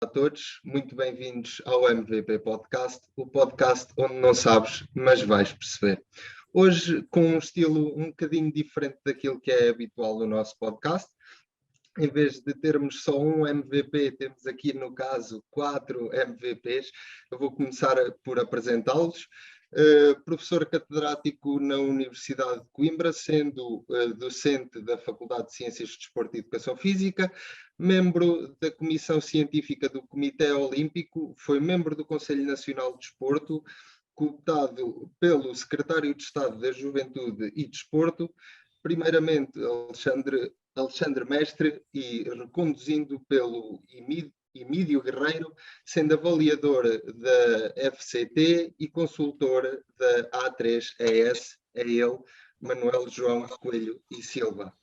a todos, muito bem-vindos ao MVP Podcast, o podcast onde não sabes, mas vais perceber. Hoje, com um estilo um bocadinho diferente daquilo que é habitual no nosso podcast, em vez de termos só um MVP, temos aqui no caso 4 MVPs. Eu vou começar por apresentá-los. Professor catedrático na Universidade de Coimbra, sendo docente da Faculdade de Ciências de Desporto e Educação Física, membro da Comissão Científica do Comitê Olímpico, foi membro do Conselho Nacional de Desporto, cooptado pelo Secretário de Estado da Juventude e Desporto, primeiramente Alexandre Mestre e reconduzindo pelo Emílio Guerreiro, sendo avaliador da FCT e consultor da A3ES, é ele, Manuel João Coelho e Silva.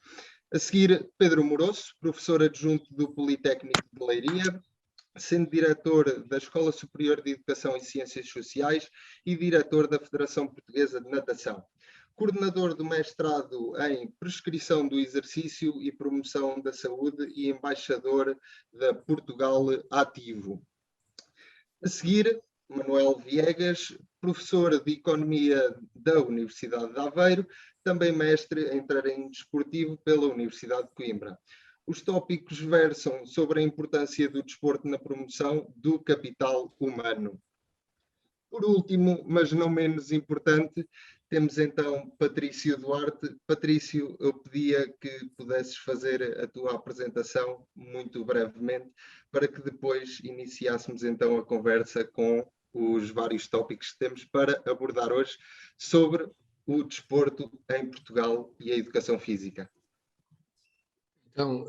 A seguir, Pedro Moroso, professor adjunto do Politécnico de Leiria, sendo diretor da Escola Superior de Educação e Ciências Sociais e diretor da Federação Portuguesa de Natação. Coordenador do mestrado em Prescrição do Exercício e Promoção da Saúde e embaixador da Portugal Ativo. A seguir, Manuel Viegas, professor de Economia da Universidade de Aveiro, também mestre em treino desportivo pela Universidade de Coimbra. Os tópicos versam sobre a importância do desporto na promoção do capital humano. Por último, mas não menos importante, temos então Patrício Duarte. Patrício, eu pedia que pudesses fazer a tua apresentação muito brevemente, para que depois iniciássemos então a conversa com os vários tópicos que temos para abordar hoje sobre o desporto em Portugal e a educação física. Então,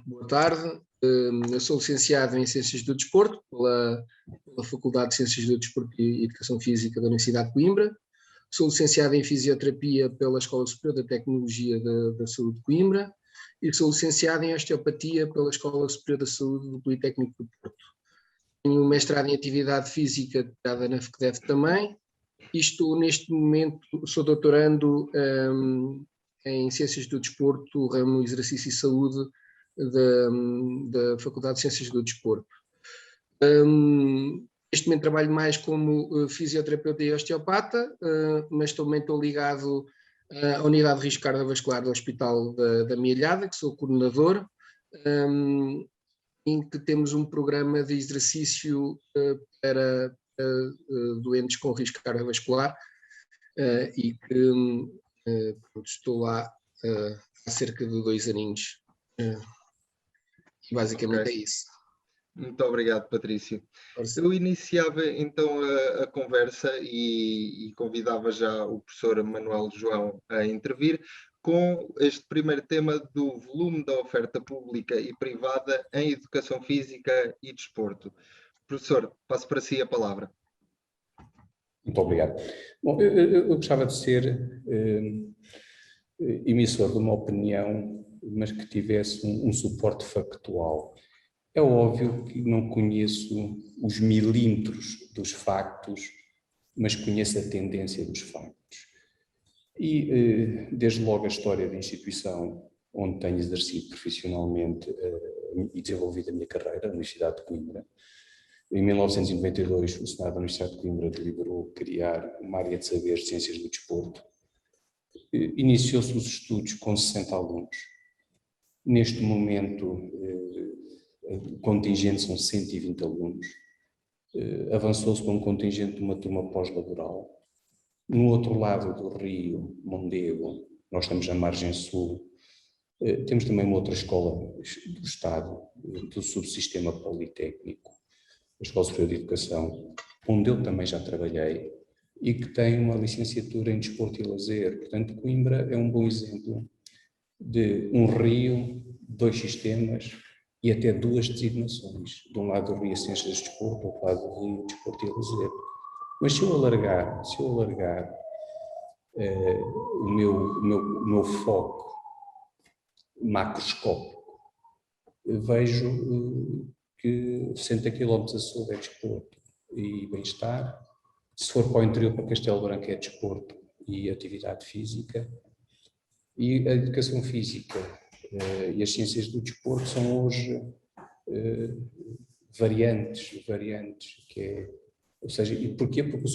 boa tarde. Eu sou licenciado em Ciências do Desporto pela Faculdade de Ciências do Desporto e Educação Física da Universidade de Coimbra. Sou licenciado em Fisioterapia pela Escola Superior da Tecnologia da Saúde de Coimbra e sou licenciado em Osteopatia pela Escola Superior da Saúde do Politécnico do Porto. Tenho um mestrado em Atividade Física tirada na FCDEF também e estou neste momento, sou doutorando em Ciências do Desporto, ramo Exercício e Saúde da Faculdade de Ciências do Desporto. Neste momento trabalho mais como fisioterapeuta e osteopata, mas também estou ligado à Unidade de Risco Cardiovascular do Hospital da Mialhada, que sou coordenador, em que temos um programa de exercício para doentes com risco cardiovascular e que estou lá há cerca de 2 aninhos. E basicamente okay. É isso. Muito obrigado, Patrício. Eu iniciava então a conversa e convidava já o professor Manuel João a intervir com este primeiro tema do volume da oferta pública e privada em educação física e desporto. Professor, passo para si a palavra. Muito obrigado. Bom, eu gostava de ser emissor de uma opinião, mas que tivesse um suporte factual. É óbvio que não conheço os milímetros dos factos, mas conheço a tendência dos factos. E desde logo a história da instituição onde tenho exercido profissionalmente e desenvolvido a minha carreira, a Universidade de Coimbra. Em 1992, o Senado da Universidade de Coimbra deliberou criar uma área de saberes de ciências do desporto. Iniciou-se os estudos com 60 alunos. Neste momento, o contingente são 120 alunos. Avançou-se com um contingente de uma turma pós-laboral. No outro lado do rio, Mondego, nós estamos na margem sul, temos também uma outra escola do Estado, do subsistema politécnico, a Escola Superior de Educação, onde eu também já trabalhei, e que tem uma licenciatura em Desporto e Lazer. Portanto, Coimbra é um bom exemplo de um rio, 2 sistemas e até 2 designações. De um lado do rio Ciências de Desporto, do outro lado do rio Desporto e Lazer. Mas se eu alargar o meu foco macroscópico, vejo que 60 km a sul é desporto e bem-estar. Se for para o interior, para Castelo Branco, é desporto e atividade física. E a educação física e as ciências do desporto são hoje variantes, que é, ou seja, e porquê? Porque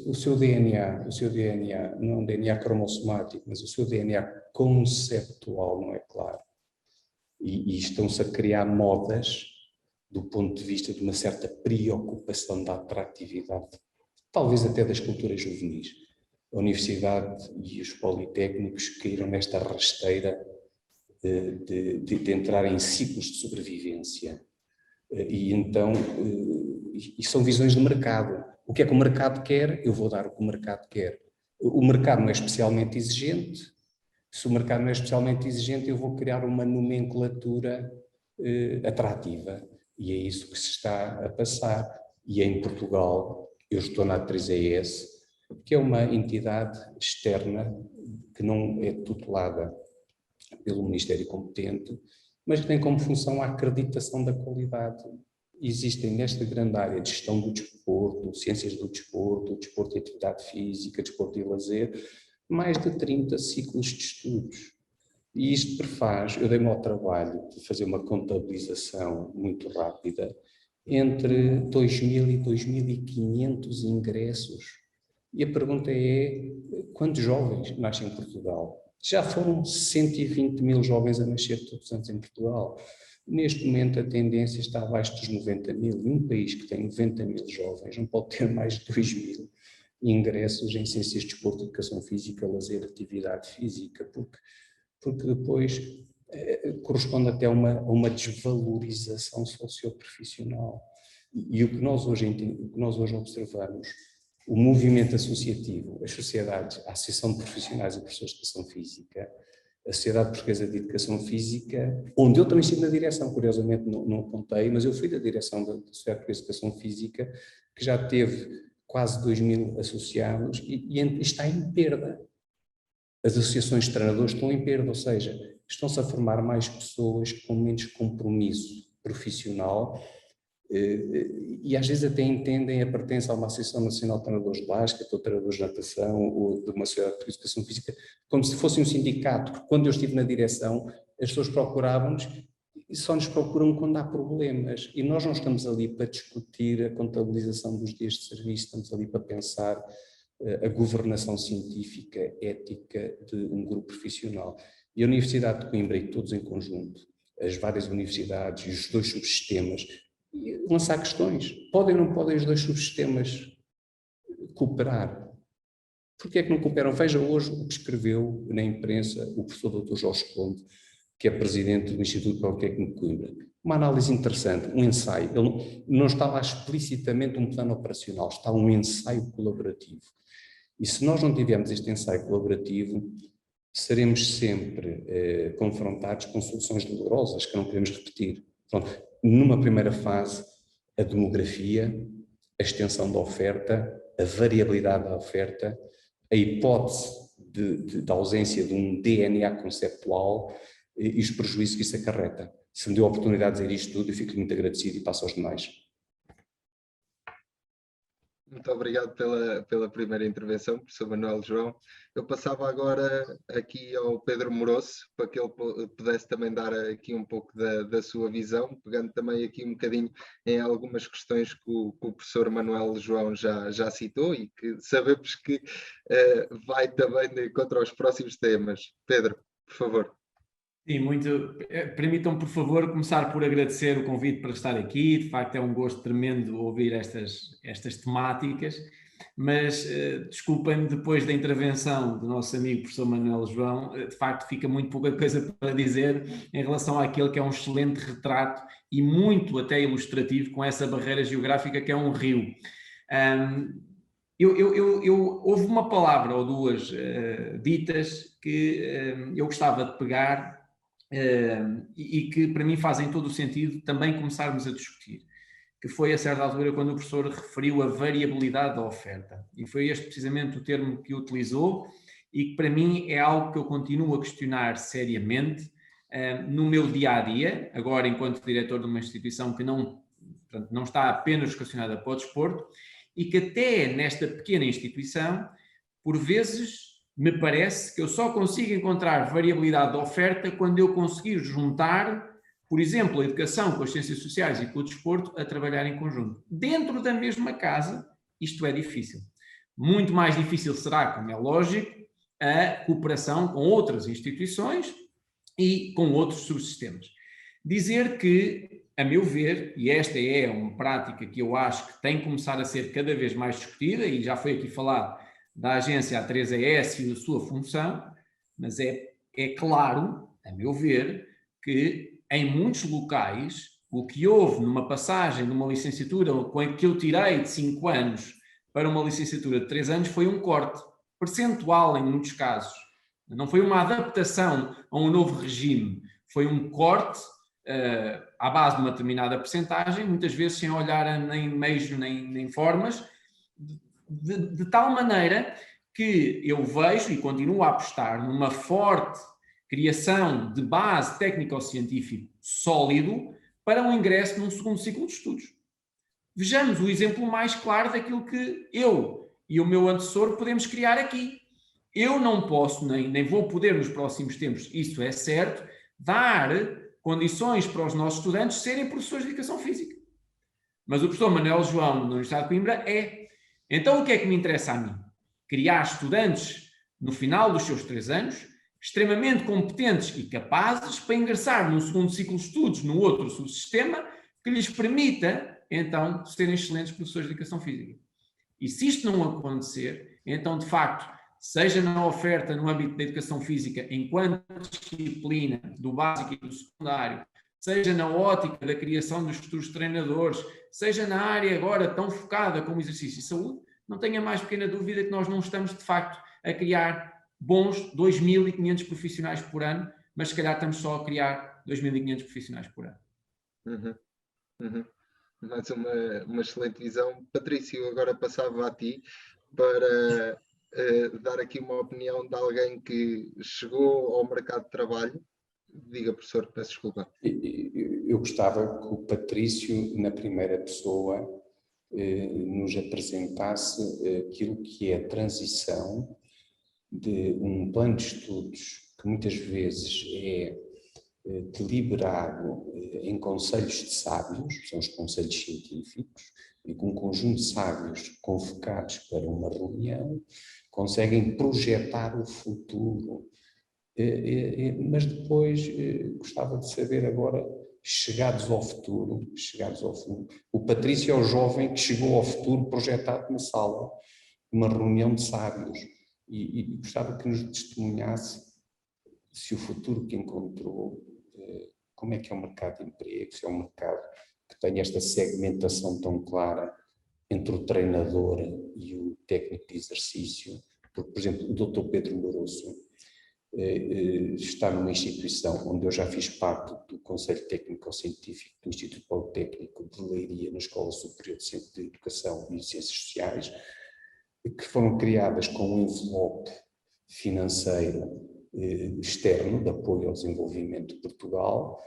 o seu DNA, não é um DNA cromossomático, mas o seu DNA conceptual não é claro. E estão-se a criar modas do ponto de vista de uma certa preocupação da atratividade, talvez até das culturas juvenis. A universidade e os politécnicos caíram nesta rasteira de entrar em ciclos de sobrevivência. E então, e são visões de mercado. O que é que o mercado quer? Eu vou dar o que o mercado quer. O mercado não é especialmente exigente. Se o mercado não é especialmente exigente, eu vou criar uma nomenclatura atrativa. E é isso que se está a passar. E em Portugal, eu estou na A3ES, que é uma entidade externa que não é tutelada pelo Ministério competente, mas que tem como função a acreditação da qualidade. Existem nesta grande área de gestão do desporto, ciências do desporto e atividade física, desporto e lazer, mais de 30 ciclos de estudos. E isto prefaz, eu dei-me ao trabalho de fazer uma contabilização muito rápida, entre 2.000 e 2.500 ingressos. E a pergunta é, quantos jovens nascem em Portugal? Já foram 120.000 jovens a nascer todos os anos em Portugal. Neste momento a tendência está abaixo dos 90.000. E um país que tem 90.000 jovens não pode ter mais de 2.000 ingressos em ciências de desporto, educação física, lazer, atividade física, porque depois corresponde até a uma desvalorização socioprofissional. E o que nós hoje observamos, o movimento associativo, as sociedades, a Associação de Profissionais e Professores de Educação Física, a Sociedade Portuguesa de Educação Física, onde eu também estive na direção, curiosamente não apontei, mas eu fui da direção da Sociedade Portuguesa de Educação Física, que já teve quase 2.000 associados e está em perda. As associações de treinadores estão em perda, ou seja, estão-se a formar mais pessoas com menos compromisso profissional e às vezes até entendem a pertença a uma Associação Nacional de Treinadores de Basquete ou Treinadores de Natação ou de uma Sociedade de Educação Física como se fosse um sindicato, porque quando eu estive na direção as pessoas procuravam-nos e só nos procuram quando há problemas e nós não estamos ali para discutir a contabilização dos dias de serviço, estamos ali para pensar a governação científica, ética de um grupo profissional. E a Universidade de Coimbra e todos em conjunto, as várias universidades e os dois subsistemas, lançar questões. Podem ou não podem os dois subsistemas cooperar? Porquê é que não cooperam? Veja hoje o que escreveu na imprensa o professor Dr. Jorge Conde, que é presidente do Instituto Politécnico de Coimbra. Uma análise interessante, um ensaio. Ele não está lá explicitamente um plano operacional, está um ensaio colaborativo. E se nós não tivermos este ensaio colaborativo, seremos sempre confrontados com soluções dolorosas que não queremos repetir. Pronto, numa primeira fase, a demografia, a extensão da oferta, a variabilidade da oferta, a hipótese da ausência de um DNA conceptual e os prejuízos que isso acarreta. Se me deu a oportunidade de dizer isto tudo, eu fico muito agradecido e passo aos demais. Muito obrigado pela primeira intervenção, professor Manuel João. Eu passava agora aqui ao Pedro Moroso, para que ele pudesse também dar aqui um pouco da sua visão, pegando também aqui um bocadinho em algumas questões que o professor Manuel João já citou e que sabemos que vai também contra os próximos temas. Pedro, por favor. Sim, permitam-me, por favor, começar por agradecer o convite para estar aqui. De facto, é um gosto tremendo ouvir estas temáticas, mas desculpem-me, depois da intervenção do nosso amigo professor Manuel João, de facto fica muito pouca coisa para dizer em relação àquele que é um excelente retrato e muito até ilustrativo com essa barreira geográfica que é um rio. Houve uma palavra ou duas ditas que eu gostava de pegar e que para mim fazem todo o sentido também começarmos a discutir, que foi a certa altura quando o professor referiu a variabilidade da oferta, e foi este precisamente o termo que utilizou e que para mim é algo que eu continuo a questionar seriamente no meu dia-a-dia, agora enquanto diretor de uma instituição que não está apenas vocacionada para o desporto, e que até nesta pequena instituição, por vezes, me parece que eu só consigo encontrar variabilidade de oferta quando eu conseguir juntar por exemplo, a educação com as ciências sociais e com o desporto a trabalhar em conjunto. Dentro da mesma casa, isto é difícil. Muito mais difícil será, como é lógico, a cooperação com outras instituições e com outros subsistemas. Dizer que, a meu ver, e esta é uma prática que eu acho que tem que começar a ser cada vez mais discutida, e já foi aqui falado da agência A3ES e da sua função, mas é claro, a meu ver, que em muitos locais o que houve numa passagem de uma licenciatura que eu tirei de 5 anos para uma licenciatura de 3 anos foi um corte percentual em muitos casos. Não foi uma adaptação a um novo regime, foi um corte à base de uma determinada percentagem, muitas vezes sem olhar nem meios nem formas, de tal maneira que eu vejo e continuo a apostar numa forte criação de base técnico-científico sólido para um ingresso num segundo ciclo de estudos. Vejamos o exemplo mais claro daquilo que eu e o meu antecessor podemos criar aqui. Eu não posso, nem vou poder nos próximos tempos, isso é certo, dar condições para os nossos estudantes serem professores de educação física. Mas o professor Manuel João, da Universidade de Coimbra, é. Então, o que é que me interessa a mim? Criar estudantes, no final dos seus 3 anos, extremamente competentes e capazes para ingressar num segundo ciclo de estudos, no outro subsistema, que lhes permita, então, serem excelentes professores de educação física. E se isto não acontecer, então, de facto, seja na oferta no âmbito da educação física, enquanto disciplina do básico e do secundário, seja na ótica da criação dos futuros treinadores, seja na área agora tão focada como exercício e saúde, não tenha mais pequena dúvida que nós não estamos, de facto, a criar bons 2.500 profissionais por ano, mas se calhar estamos só a criar 2.500 profissionais por ano. Mais uma excelente visão. Patrício, agora passava a ti para dar aqui uma opinião de alguém que chegou ao mercado de trabalho. Diga, professor, peço desculpa. Eu gostava que o Patrício, na primeira pessoa, nos apresentasse aquilo que é a transição de um plano de estudos que muitas vezes é deliberado em conselhos de sábios, são os conselhos científicos, e com um conjunto de sábios convocados para uma reunião, conseguem projetar o futuro. Mas depois gostava de saber agora, chegados ao futuro, o Patrício é o jovem que chegou ao futuro projetado na sala, numa reunião de sábios, e gostava que nos testemunhasse se o futuro que encontrou, como é que é o mercado de emprego, se é um mercado que tem esta segmentação tão clara entre o treinador e o técnico de exercício, porque, por exemplo, o Dr. Pedro Moroso está numa instituição onde eu já fiz parte do Conselho Técnico-Científico do Instituto Politécnico de Leiria, na Escola Superior de Educação e Ciências Sociais, que foram criadas com um envelope financeiro externo de apoio ao desenvolvimento de Portugal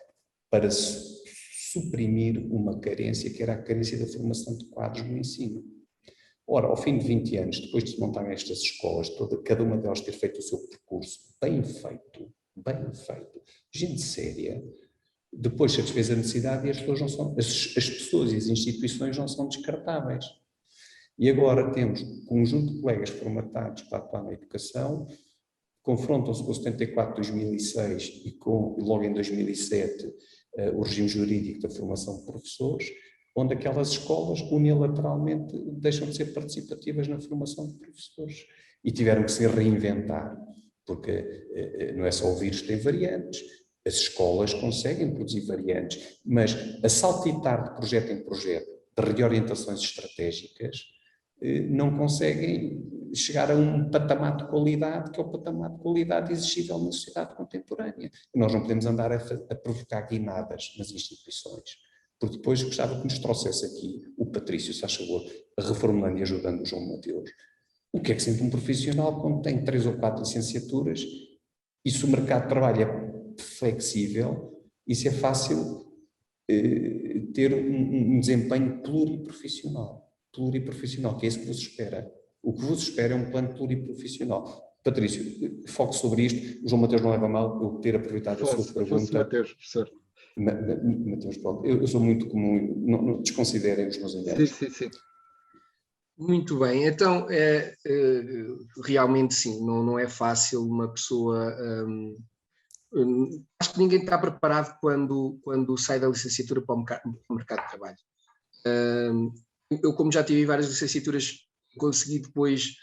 para suprimir uma carência que era a carência da formação de quadros no ensino. Ora, ao fim de 20 anos, depois de se montarem estas escolas, cada uma delas ter feito o seu percurso bem feito, gente séria, depois satisfez a necessidade e as pessoas e as instituições não são descartáveis. E agora temos um conjunto de colegas formatados para atuar na educação, confrontam-se com o 74 de 2006 e logo em 2007 o regime jurídico da formação de professores, onde aquelas escolas unilateralmente deixam de ser participativas na formação de professores e tiveram que se reinventar, porque não é só o vírus que tem variantes, as escolas conseguem produzir variantes, mas a saltitar de projeto em projeto, de reorientações estratégicas, não conseguem chegar a um patamar de qualidade, que é o patamar de qualidade exigível na sociedade contemporânea. Nós não podemos andar a provocar guinadas nas instituições, porque depois gostava que nos trouxesse aqui o Patrício, se faz favor, reformulando e ajudando o João Mateus. O que é que sente um profissional quando tem 3 ou 4 licenciaturas e se o mercado de trabalho é flexível e se é fácil ter um desempenho pluriprofissional, que é isso que vos espera. O que vos espera é um plano pluriprofissional. Patrício, foco sobre isto. O João Mateus não leva mal eu ter aproveitado a sua pergunta. Mateus, professor. Mateus, pronto, eu sou muito comum, não desconsiderem os meus enganos. Sim. Muito bem, então realmente sim, não é fácil uma pessoa. Acho que ninguém está preparado quando sai da licenciatura para o mercado de trabalho. Eu, como já tive várias licenciaturas, consegui depois,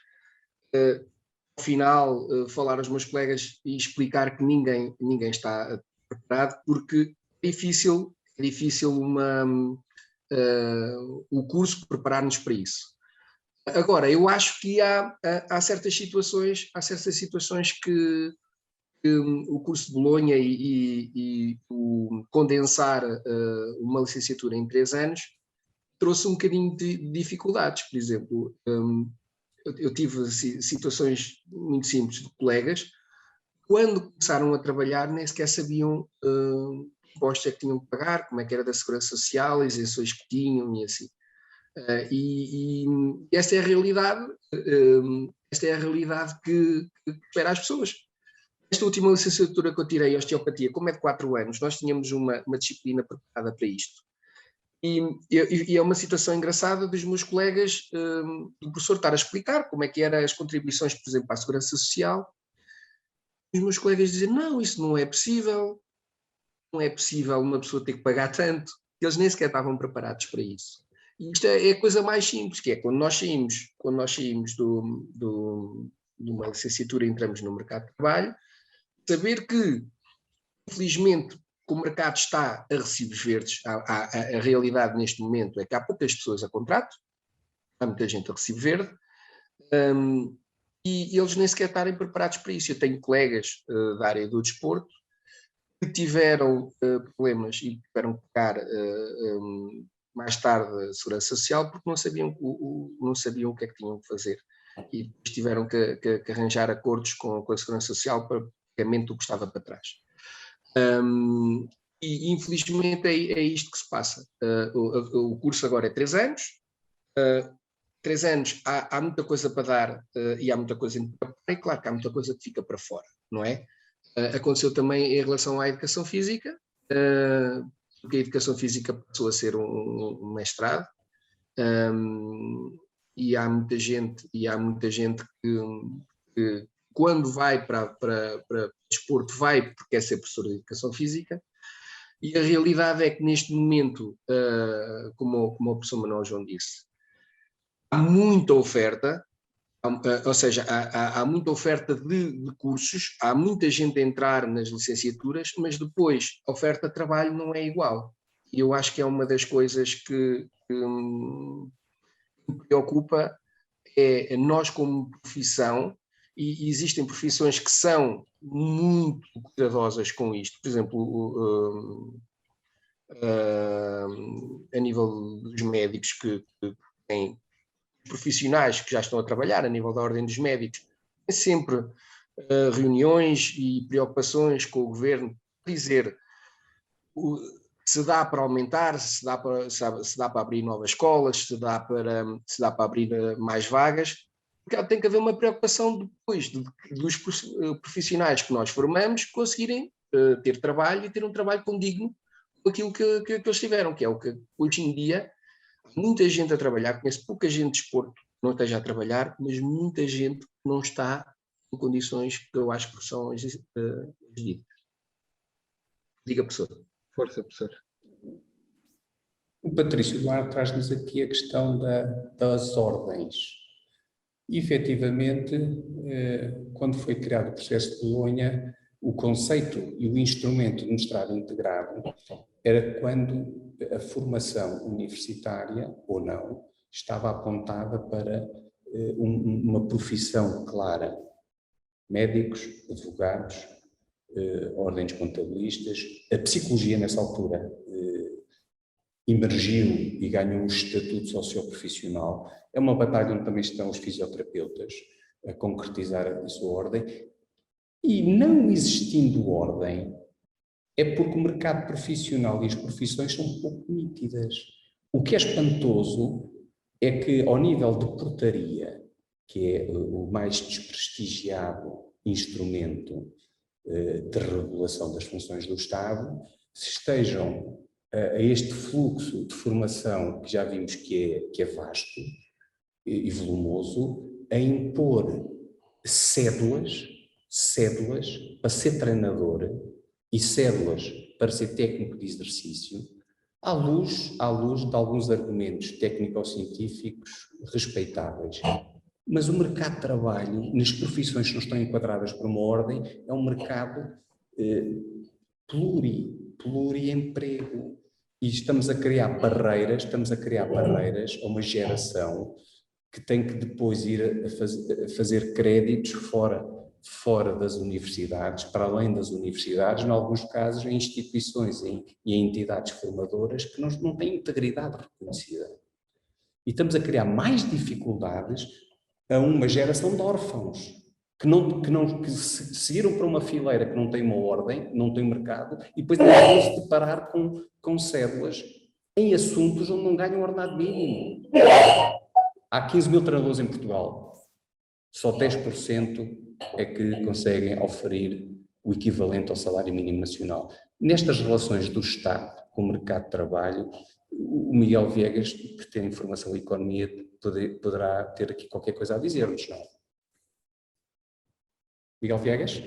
ao final, falar aos meus colegas e explicar que ninguém está preparado, porque é difícil o curso preparar-nos para isso. Agora, eu acho que há certas situações que o curso de Bolonha e o condensar uma licenciatura em 3 anos trouxe um bocadinho de dificuldades. Por exemplo, eu tive situações muito simples de colegas, quando começaram a trabalhar nem sequer sabiam que impostos é que tinham que pagar, como é que era da Segurança Social, as isenções que tinham e assim. E esta é a realidade, que espera as pessoas. Esta última licenciatura que eu tirei, a osteopatia, como é de 4 anos, nós tínhamos uma disciplina preparada para isto. E é uma situação engraçada dos meus colegas, do professor estar a explicar como é que eram as contribuições, por exemplo, para a Segurança Social. Os meus colegas dizem, não, isso não é possível uma pessoa ter que pagar tanto. Eles nem sequer estavam preparados para isso. E isto é a coisa mais simples, que é quando nós saímos de uma licenciatura e entramos no mercado de trabalho, saber que, infelizmente, que o mercado está a recibos verdes, a realidade neste momento é que há poucas pessoas a contrato, há muita gente a recibo verde, e eles nem sequer estarem preparados para isso. Eu tenho colegas da área do desporto que tiveram problemas e tiveram que pagar mais tarde a Segurança Social porque não sabiam o que é que tinham que fazer. E depois tiveram que arranjar acordos com a Segurança Social para pagamento do que estava para trás. E infelizmente é isto que se passa. O curso agora é 3 anos. 3 anos há muita coisa para dar e há muita coisa para dar, e claro que há muita coisa que fica para fora, não é? Aconteceu também em relação à educação física, porque a educação física passou a ser um mestrado, e há muita gente que quando vai para desporto vai porque quer ser professor de educação física, e a realidade é que neste momento, como o professor Manuel João disse, há muita oferta, ou seja, há muita oferta de cursos, há muita gente a entrar nas licenciaturas, mas depois a oferta de trabalho não é igual. E eu acho que é uma das coisas que me preocupa, é nós como profissão, e existem profissões que são muito cuidadosas com isto, por exemplo, a nível dos médicos que têm profissionais que já estão a trabalhar a nível da ordem dos médicos, tem sempre reuniões e preocupações com o governo, dizer se dá para aumentar, se dá para abrir novas escolas, se dá para abrir mais vagas, porque tem que haver uma preocupação depois dos profissionais que nós formamos conseguirem ter trabalho e ter um trabalho condigno com aquilo que eles tiveram, que é o que hoje em dia muita gente a trabalhar, conheço pouca gente de desporto que não esteja a trabalhar, mas muita gente que não está em condições que eu acho que são exigidas. Diga, professor. Força, professor. O Patrício Duarte traz-nos aqui a questão das ordens. E, efetivamente, quando foi criado o processo de Bolonha, o conceito e o instrumento de mestrado integrado era quando a formação universitária, ou não, estava apontada para uma profissão clara. Médicos, advogados, ordens contabilistas. A psicologia, nessa altura, emergiu e ganhou um estatuto socioprofissional. É uma batalha onde também estão os fisioterapeutas a concretizar a sua ordem. E não existindo ordem, é porque o mercado profissional e as profissões são pouco nítidas. O que é espantoso é que, ao nível de portaria, que é o mais desprestigiado instrumento de regulação das funções do Estado, se estejam a este fluxo de formação que já vimos que é vasto e volumoso, a impor cédulas para ser treinador e cédulas para ser técnico de exercício, à luz de alguns argumentos técnico-científicos respeitáveis. Mas o mercado de trabalho, nas profissões que não estão enquadradas por uma ordem, é um mercado pluriemprego. E estamos a criar barreiras a uma geração que tem que depois ir a fazer créditos fora das universidades, para além das universidades, em alguns casos em instituições e em entidades formadoras que não têm integridade reconhecida. E estamos a criar mais dificuldades a uma geração de órfãos que seguiram para uma fileira que não tem uma ordem, não tem mercado, e depois vão se deparar com cédulas em assuntos onde não ganham ordenado mínimo. Há 15 mil treinadores em Portugal, só 10% é que conseguem oferir o equivalente ao salário mínimo nacional. Nestas relações do Estado com o mercado de trabalho, o Miguel Viegas, que tem informação de economia, poderá ter aqui qualquer coisa a dizer-nos, não? Miguel Viegas?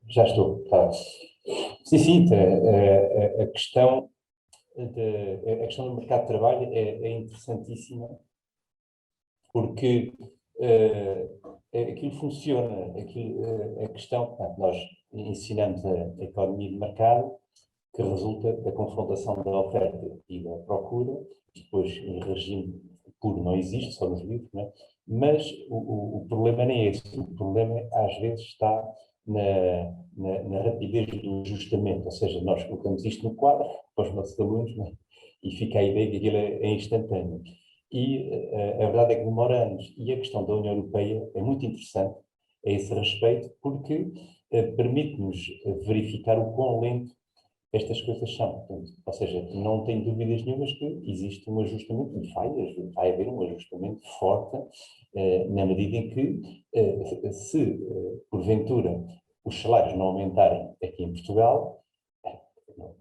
Já estou, tá. Sim, a questão do mercado de trabalho é interessantíssima, porque aquilo funciona, a questão, nós ensinamos a economia de mercado, que resulta da confrontação da oferta e da procura, depois em regime puro não existe, só nos livros, não é? Mas o problema nem é esse, o problema às vezes está na rapidez do ajustamento, ou seja, nós colocamos isto no quadro para os nossos alunos, não é? E fica a ideia que aquilo é instantâneo. E a verdade é que demora anos, e a questão da União Europeia é muito interessante a esse respeito, porque permite-nos verificar o quão lento estas coisas são. Portanto, ou seja, não tenho dúvidas nenhumas que existe um ajustamento, e vai haver um ajustamento forte, na medida em que, se porventura os salários não aumentarem aqui em Portugal,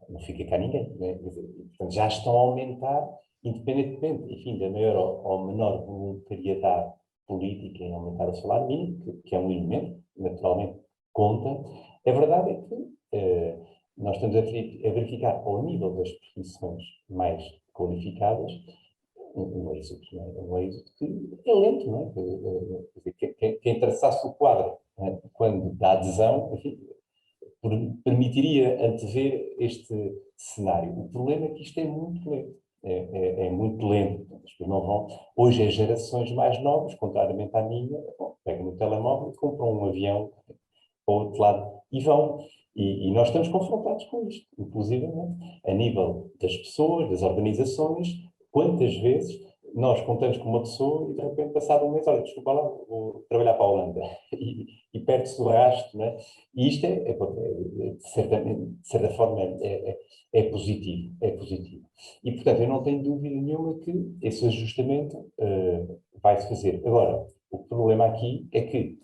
não fica cá ninguém, né? Portanto, já estão a aumentar, independentemente, enfim, da maior ou menor voluntariedade política em aumentar o salário mínimo, que é um elemento, naturalmente, conta. A verdade é que nós estamos a verificar, ao nível das profissões mais qualificadas, um êxito, não é? Um êxito que é lento, não é? Quem traçasse o quadro, né, quando dá adesão, enfim, permitiria antever este cenário. O problema é que isto é muito lento. É muito lento. As pessoas não vão. Hoje, as gerações mais novas, contrariamente à minha, pegam no telemóvel e compram um avião para o outro lado e vão. E nós estamos confrontados com isto, inclusive, né? A nível das pessoas, das organizações, quantas vezes nós contamos com uma pessoa e de repente passado um mês, olha, desculpa lá, vou trabalhar para a Holanda, e perde-se o rastro, né? E isto de certa forma, é positivo, é positivo. E, portanto, eu não tenho dúvida nenhuma que esse ajustamento vai-se fazer. Agora, o problema aqui é que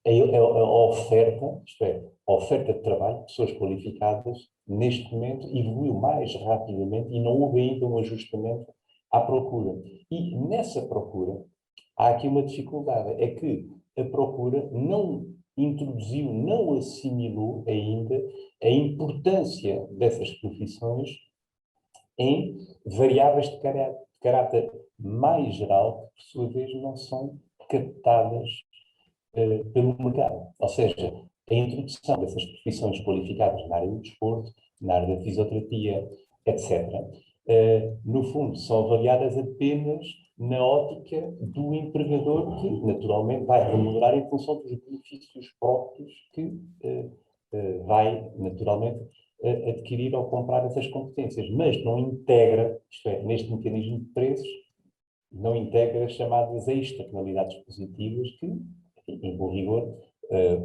a oferta, isto é, a oferta de trabalho, pessoas qualificadas, neste momento evoluiu mais rapidamente e não houve ainda um ajustamento à procura. E nessa procura há aqui uma dificuldade, é que a procura não introduziu, não assimilou ainda a importância dessas profissões em variáveis de caráter mais geral, que por sua vez não são captadas pelo mercado. Ou seja, a introdução dessas profissões qualificadas na área do desporto, na área da fisioterapia, etc., no fundo, são avaliadas apenas na ótica do empregador, que naturalmente vai remunerar em função dos benefícios próprios que vai naturalmente adquirir ou comprar essas competências, mas não integra, isto é, neste mecanismo de preços, não integra as chamadas externalidades positivas que, em bom rigor,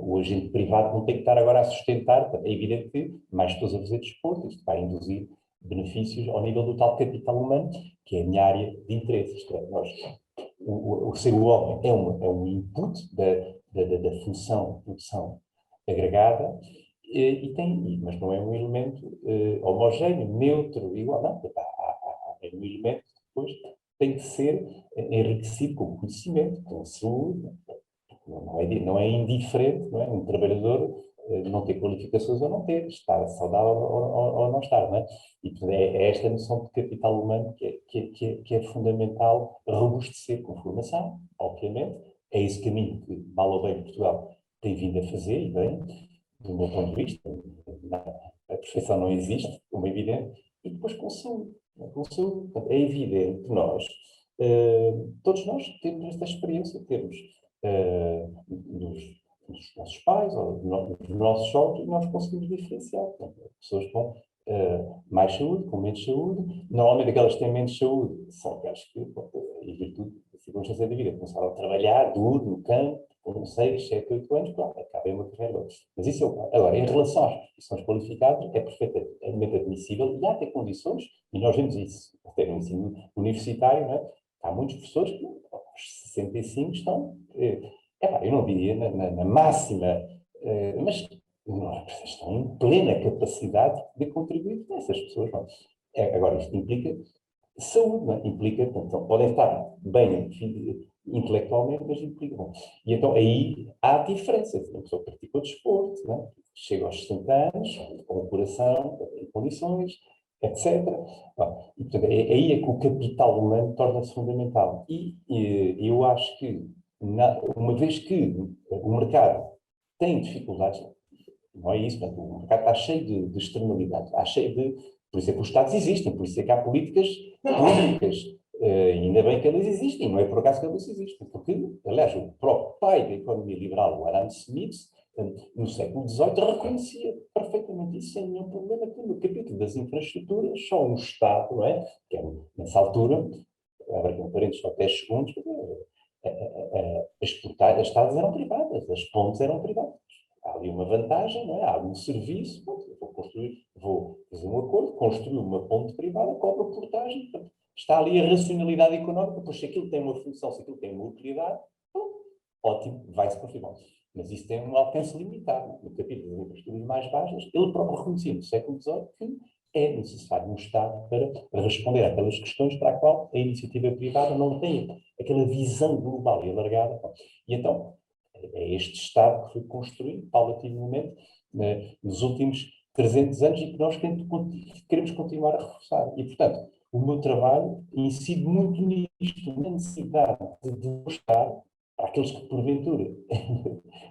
o agente privado não tem que estar agora a sustentar. É evidente que mais pessoas a fazer desporto, isto vai induzir benefícios ao nível do tal capital humano, que é a minha área de interesse. Isto é, nós o ser homem é um input da função de produção agregada, mas não é um elemento homogéneo, neutro, igual. Não, é um elemento que depois tem que ser enriquecido com conhecimento, com saúde. Não é indiferente, não é? Um trabalhador não ter qualificações ou não ter, estar saudável ou não estar, não é? E portanto, é esta noção de capital humano que é fundamental robustecer com formação, obviamente. É esse caminho que, mal ou bem, Portugal tem vindo a fazer, e bem, do meu ponto de vista. A perfeição não existe, como é evidente, e depois com saúde. Com saúde. Portanto, é evidente que todos nós temos esta experiência, temos dos nossos pais ou dos nossos jovens, e nós conseguimos diferenciar. Portanto, pessoas com mais saúde, com menos saúde. Normalmente aquelas que têm menos saúde são aquelas que, em virtude da circunstância da vida, começaram a trabalhar duro no campo, com 6, 7, 8 anos, pronto, acabem uma carreira. Mas isso agora, em relação às profissões qualificadas, é perfeitamente admissível e há até condições, e nós vemos isso até no ensino universitário, não é? Há muitos professores que, aos 65, estão, eu não diria na máxima, mas estão em plena capacidade de contribuir com essas pessoas. Não é? Agora, isto implica saúde, não é? Implica, então, podem estar bem intelectualmente, mas implica. Bom. E então aí há diferenças. A pessoa pratica o desporto, não é? Chega aos 60 anos, com o coração, em condições, etc. Bom, e, portanto, aí é que o capital humano torna-se fundamental. E eu acho que, uma vez que o mercado tem dificuldades, não é isso, portanto, o mercado está cheio de externalidades, está cheio de. Por isso é que os Estados existem, por isso é que há políticas públicas. Ainda bem que elas existem, não é por acaso que elas existem, porque, aliás, o próprio pai da economia liberal, o Adam Smith, no século XVIII, reconhecia perfeitamente isso sem nenhum problema, que no capítulo das infraestruturas, só um Estado, não é? Que é, nessa altura, agora com parênteses só 10 segundos, as estradas eram privadas, as pontes eram privadas. Há ali uma vantagem, não é? Há um serviço, vou fazer um acordo, construir uma ponte privada, cobro portagem, está ali a racionalidade económica, pois se aquilo tem uma função, se aquilo tem uma utilidade, ótimo, vai-se confirmar. Mas isso tem um alcance limitado. No capítulo das infraestruturas mais baixas, ele próprio reconhecia no século XVIII que é necessário um Estado para responder àquelas questões para a qual a iniciativa privada não tem aquela visão global e alargada. E então, é este Estado que foi construído paulatinamente nos últimos 300 anos e que nós queremos continuar a reforçar. E, portanto, o meu trabalho incide muito nisto, na necessidade de demonstrar para aqueles que, porventura,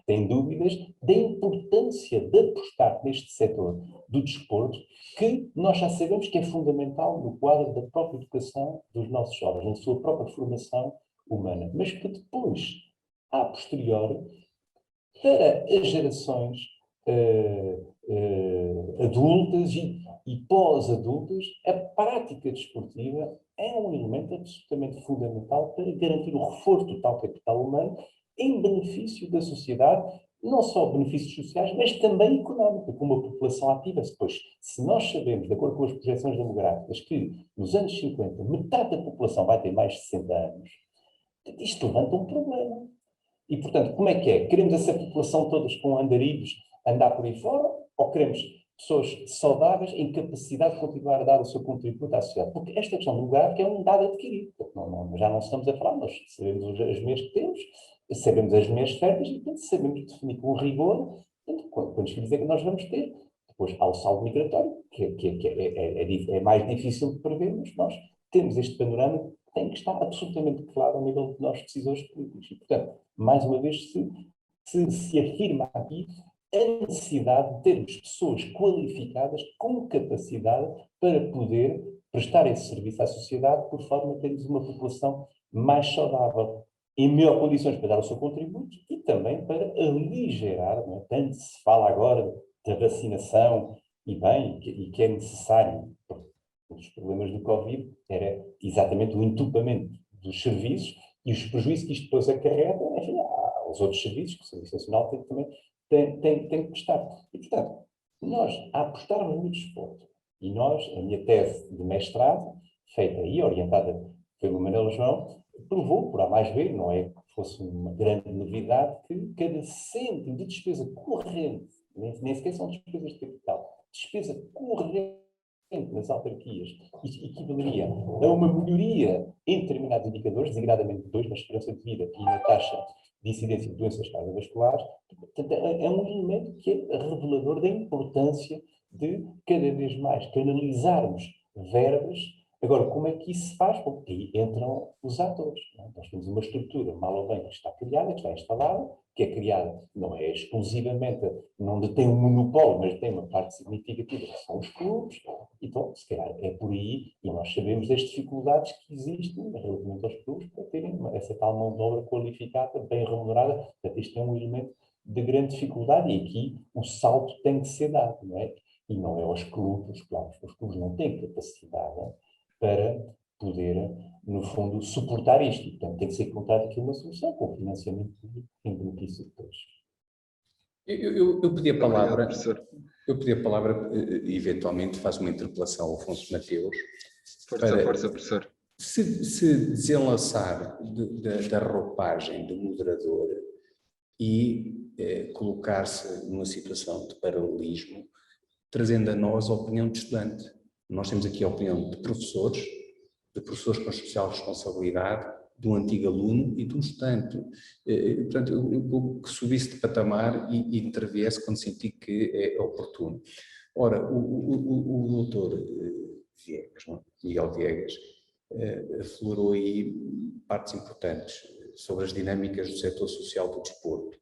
têm dúvidas, da importância de apostar neste setor do desporto, que nós já sabemos que é fundamental no quadro da própria educação dos nossos jovens, na sua própria formação humana, mas que depois, a posteriori, para as gerações adultas e pós-adultas, a prática desportiva é um elemento absolutamente fundamental para garantir o reforço do tal capital humano em benefício da sociedade, não só benefícios sociais, mas também económicos, com uma população ativa. Pois, se nós sabemos, de acordo com as projeções demográficas, que nos anos 50 metade da população vai ter mais de 60 anos, isto levanta um problema. E, portanto, como é que é? Queremos essa população todas com andarilhos andar por aí fora? Ou queremos pessoas saudáveis em capacidade de continuar a dar o seu contributo à sociedade? Porque esta questão demográfica é um dado adquirido. Já não estamos a falar, nós sabemos as mulheres que temos, sabemos as mulheres férteis e, portanto, sabemos definir com rigor quantos filhos é que nós vamos ter. Depois há o saldo migratório, que é mais difícil de prever, mas nós temos este panorama que tem que estar absolutamente claro ao nível de nós decisores políticos. E, portanto, mais uma vez se afirma aqui a necessidade de termos pessoas qualificadas com capacidade para poder prestar esse serviço à sociedade, por forma a termos uma população mais saudável, em melhores condições para dar o seu contributo e também para aligerar, não é? Tanto se fala agora da vacinação e bem, e que é necessário. Um dos problemas do Covid era exatamente o entupamento dos serviços e os prejuízos que isto depois acarreta, enfim, aos outros serviços que o Serviço Nacional também tem que prestar. E, portanto, nós, a apostarmos no desporto, e nós, a minha tese de mestrado, feita e orientada pelo Manuel João, provou, por A mais B, não é que fosse uma grande novidade, que cada cêntimo de despesa corrente, nem sequer são despesas de capital, despesa corrente nas autarquias, equivaleria a uma melhoria em determinados indicadores, designadamente dois, na esperança de vida e na taxa de incidência de doenças cardiovasculares. Portanto, é um elemento que é revelador da importância de cada vez mais canalizarmos verbas. Agora, como é que isso se faz? Porque aí entram os atores. Não é? Nós temos uma estrutura, mal ou bem, que está criada, que está instalada, que é criada, não é exclusivamente, não detém um monopólio, mas tem uma parte significativa, que são os clubes. Então, se calhar é por aí, e nós sabemos das dificuldades que existem relativamente aos clubes para terem essa tal mão de obra qualificada, bem remunerada. Portanto, isto é um elemento de grande dificuldade e aqui o salto tem que ser dado, não é? E não é aos clubes, claro, os clubes não têm capacidade para poder, no fundo, suportar isto. Portanto, tem que ser encontrada aqui uma solução com financiamento público em benefício de todos. Eu pedi a palavra, Obrigado, professor. Eventualmente faço uma interpelação ao Afonso Mateus. Força, professor. Se desenlaçar da roupagem do moderador e colocar-se numa situação de paralelismo, trazendo a nós a opinião de estudante. Nós temos aqui a opinião de professores com especial responsabilidade, de um antigo aluno e de um estudante. Portanto, eu subisse de patamar e interviesse quando senti que é oportuno. Ora, o doutor Viegas, Miguel Viegas, aflorou aí partes importantes sobre as dinâmicas do setor social do desporto.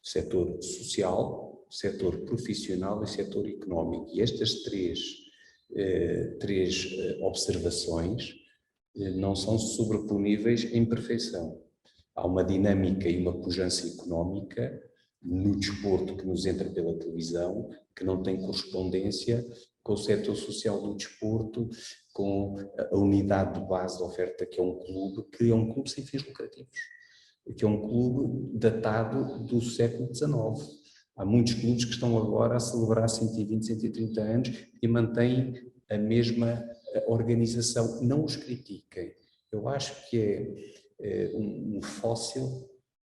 Setor social, setor profissional e setor económico. E estas três observações não são sobreponíveis em perfeição. Há uma dinâmica e uma pujança económica no desporto que nos entra pela televisão, que não tem correspondência com o setor social do desporto, com a unidade de base de oferta, que é um clube sem fins lucrativos, que é um clube datado do século XIX. Há muitos clubes que estão agora a celebrar 120, 130 anos e mantêm a mesma organização. Não os critiquem. Eu acho que é um fóssil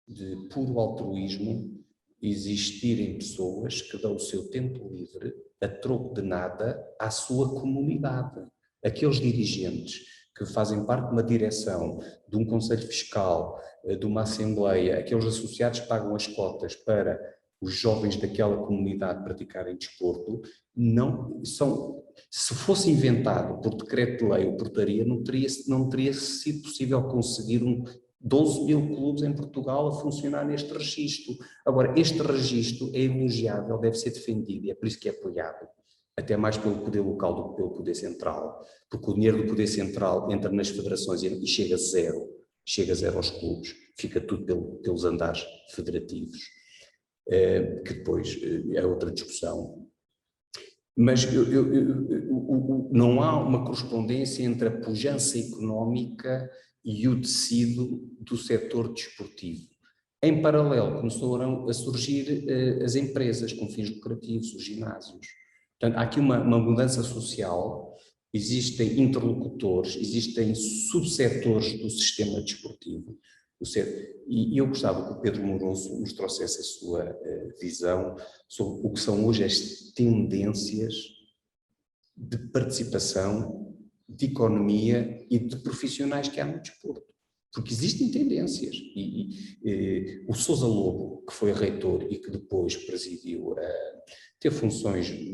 de puro altruísmo existirem pessoas que dão o seu tempo livre a troco de nada à sua comunidade. Aqueles dirigentes que fazem parte de uma direção, de um conselho fiscal, de uma assembleia, aqueles associados que pagam as cotas para os jovens daquela comunidade praticarem desporto, não são, se fosse inventado por decreto de lei ou portaria, não teria sido possível conseguir 12 mil clubes em Portugal a funcionar neste registro. Agora, este registro é elogiável, deve ser defendido e é por isso que é apoiado, até mais pelo poder local do que pelo poder central, porque o dinheiro do poder central entra nas federações e chega a zero aos clubes, fica tudo pelos andares federativos, que depois é outra discussão. Mas não há uma correspondência entre a pujança económica e o tecido do setor desportivo. Em paralelo, começaram a surgir as empresas com fins lucrativos, os ginásios. Portanto, há aqui uma mudança social, existem interlocutores, existem subsetores do sistema desportivo. E eu gostava que o Pedro Moroso nos trouxesse a sua visão sobre o que são hoje as tendências de participação, de economia e de profissionais que há no desporto. Porque existem tendências. O Sousa Lobo, que foi reitor e que depois presidiu, teve funções de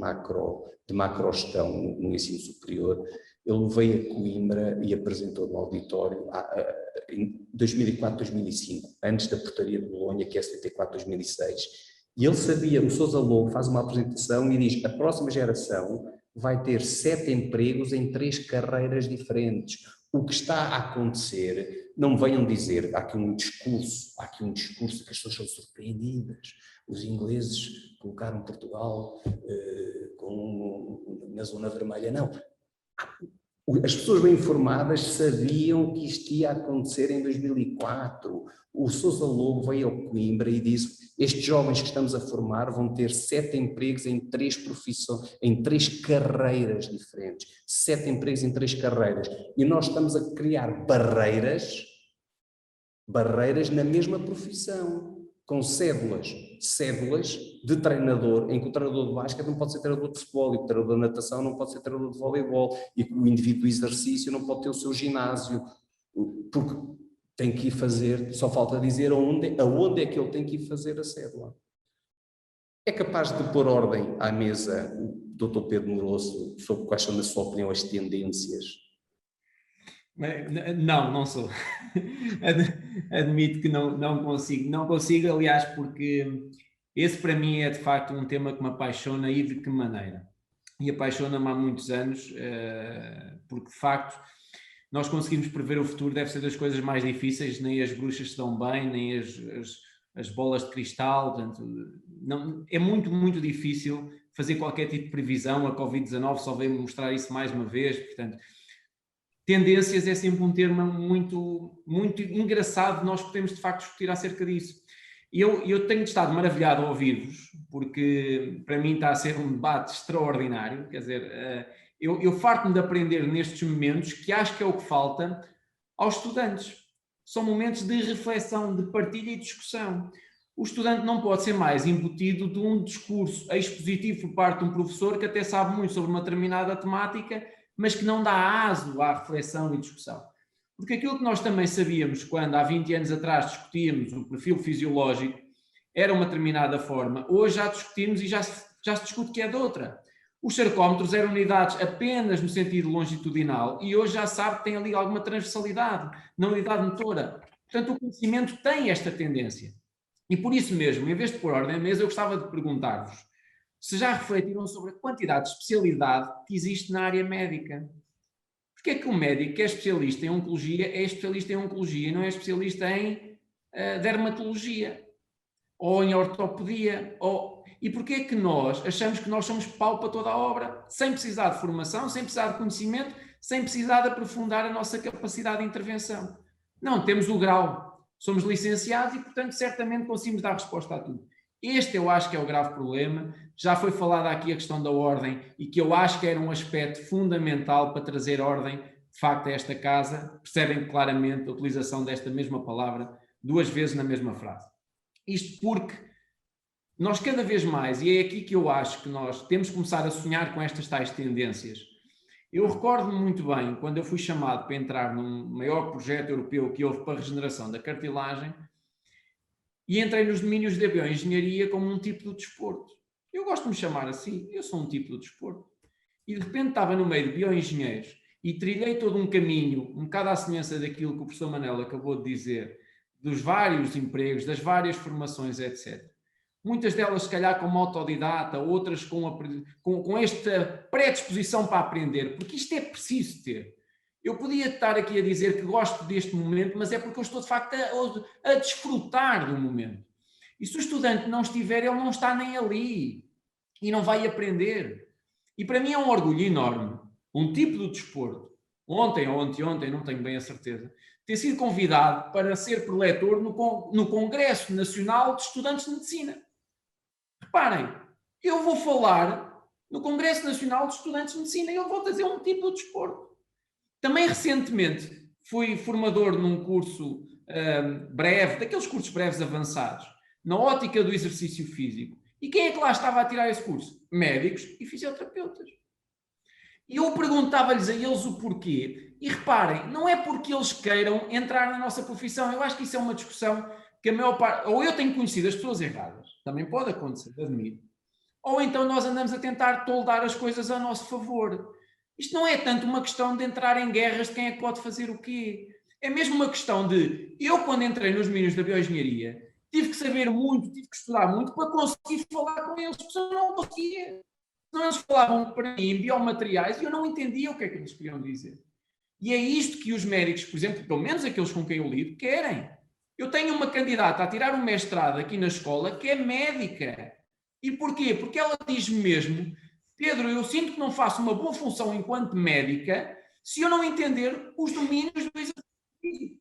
macrogestão no ensino superior, ele veio a Coimbra e apresentou no auditório em 2004, 2005, antes da portaria de Bolonha, que é 74, 2006. E ele sabia, o Sousa Lobo faz uma apresentação e diz: a próxima geração vai ter 7 empregos em 3 carreiras diferentes. O que está a acontecer, não me venham dizer, há aqui um discurso que as pessoas são surpreendidas. Os ingleses colocaram Portugal na zona vermelha. Não. As pessoas bem informadas sabiam que isto ia acontecer em 2004. O Sousa Lobo veio ao Coimbra e disse: estes jovens que estamos a formar vão ter 7 empregos em 3 profissões, em 3 carreiras diferentes. 7 empregos em 3 carreiras. E nós estamos a criar barreiras barreiras na mesma profissão, com cédulas de treinador, em que o treinador de basquete não pode ser treinador de futebol, e o treinador de natação não pode ser treinador de voleibol, e o indivíduo do exercício não pode ter o seu ginásio, porque tem que ir fazer, só falta dizer aonde é que ele tem que ir fazer a cédula. É capaz de pôr ordem à mesa o Dr. Pedro Moroso sobre quais são, na sua opinião, as tendências? Não sou. Admito que não consigo. Não consigo, aliás, porque esse para mim é de facto um tema que me apaixona, e de que maneira? E apaixona-me há muitos anos, porque de facto nós conseguimos prever o futuro, deve ser das coisas mais difíceis, nem as bruxas se dão bem, nem as bolas de cristal, portanto, é muito, muito difícil fazer qualquer tipo de previsão. A Covid-19 só veio mostrar isso mais uma vez, portanto, tendências é sempre um termo muito, muito engraçado, nós podemos de facto discutir acerca disso. E eu tenho estado maravilhado a ouvir-vos, porque para mim está a ser um debate extraordinário, quer dizer, eu farto-me de aprender nestes momentos, que acho que é o que falta aos estudantes. São momentos de reflexão, de partilha e discussão. O estudante não pode ser mais embutido de um discurso expositivo por parte de um professor que até sabe muito sobre uma determinada temática, mas que não dá aso à reflexão e discussão. Porque aquilo que nós também sabíamos quando há 20 anos atrás discutíamos o perfil fisiológico era uma determinada forma, hoje já discutimos e já se discute que é de outra. Os sarcómetros eram unidades apenas no sentido longitudinal e hoje já sabe que tem ali alguma transversalidade na unidade motora. Portanto, o conhecimento tem esta tendência. E por isso mesmo, em vez de pôr ordem à mesa, eu gostava de perguntar-vos se já refletiram sobre a quantidade de especialidade que existe na área médica. Porque é que um médico que é especialista em oncologia é especialista em oncologia e não é especialista em dermatologia ou em ortopedia? E porquê é que nós achamos que nós somos pau para toda a obra, sem precisar de formação, sem precisar de conhecimento, sem precisar de aprofundar a nossa capacidade de intervenção? Não, temos o grau, somos licenciados e, portanto, certamente conseguimos dar resposta a tudo. Este eu acho que é o grave problema. Já foi falada aqui a questão da ordem e que eu acho que era um aspecto fundamental para trazer ordem, de facto, a esta casa. Percebem claramente a utilização desta mesma palavra 2 vezes na mesma frase. Isto porque nós cada vez mais, e é aqui que eu acho que nós temos que começar a sonhar com estas tais tendências. Eu recordo-me muito bem, quando eu fui chamado para entrar num maior projeto europeu que houve para a regeneração da cartilagem, e entrei nos domínios da bioengenharia como um tipo de desporto. Eu gosto de me chamar assim, eu sou um tipo de desporto. E de repente estava no meio de bioengenheiros e trilhei todo um caminho, um bocado à semelhança daquilo que o professor Manel acabou de dizer, dos vários empregos, das várias formações, etc. Muitas delas, se calhar, como autodidata, outras com esta predisposição para aprender, porque isto é preciso ter. Eu podia estar aqui a dizer que gosto deste momento, mas é porque eu estou, de facto, a desfrutar do momento. E se o estudante não estiver, ele não está nem ali e não vai aprender. E para mim é um orgulho enorme, um tipo de desporto, ontem ou anteontem, não tenho bem a certeza, ter sido convidado para ser preletor no Congresso Nacional de Estudantes de Medicina. Reparem, eu vou falar no Congresso Nacional de Estudantes de Medicina e eu vou fazer um tipo de desporto. Também recentemente fui formador num curso breve, daqueles cursos breves avançados, na ótica do exercício físico. E quem é que lá estava a tirar esse curso? Médicos e fisioterapeutas. E eu perguntava-lhes a eles o porquê. E reparem, não é porque eles queiram entrar na nossa profissão. Eu acho que isso é uma discussão que a maior parte... Ou eu tenho conhecido as pessoas erradas, também pode acontecer, admito. Ou então nós andamos a tentar toldar as coisas a nosso favor. Isto não é tanto uma questão de entrar em guerras de quem é que pode fazer o quê. É mesmo uma questão de... Eu, quando entrei nos domínios da bioengenharia, tive que saber muito, tive que estudar muito para conseguir falar com eles, porque eu não conseguia. Senão eles falavam para mim em biomateriais e eu não entendia o que é que eles queriam dizer. E é isto que os médicos, por exemplo, pelo menos aqueles com quem eu lido, querem. Eu tenho uma candidata a tirar um mestrado aqui na escola que é médica. E porquê? Porque ela diz-me mesmo... Pedro, eu sinto que não faço uma boa função enquanto médica se eu não entender os domínios do exercício.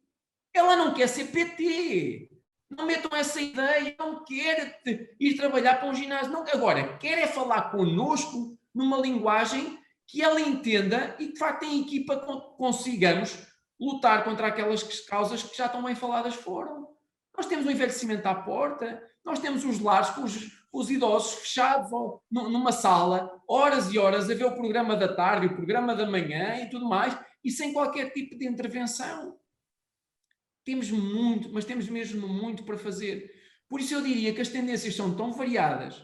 Ela não quer ser PT. Não metam essa ideia. Não quer ir trabalhar para um ginásio. Não. Agora, quer é falar connosco numa linguagem que ela entenda e que, de facto, em equipa consigamos lutar contra aquelas causas que já tão bem faladas foram. Nós temos o envelhecimento à porta, nós temos os lares com os idosos fechados numa sala, horas e horas, a ver o programa da tarde, o programa da manhã e tudo mais, e sem qualquer tipo de intervenção. Temos muito, mas temos mesmo muito para fazer. Por isso eu diria que as tendências são tão variadas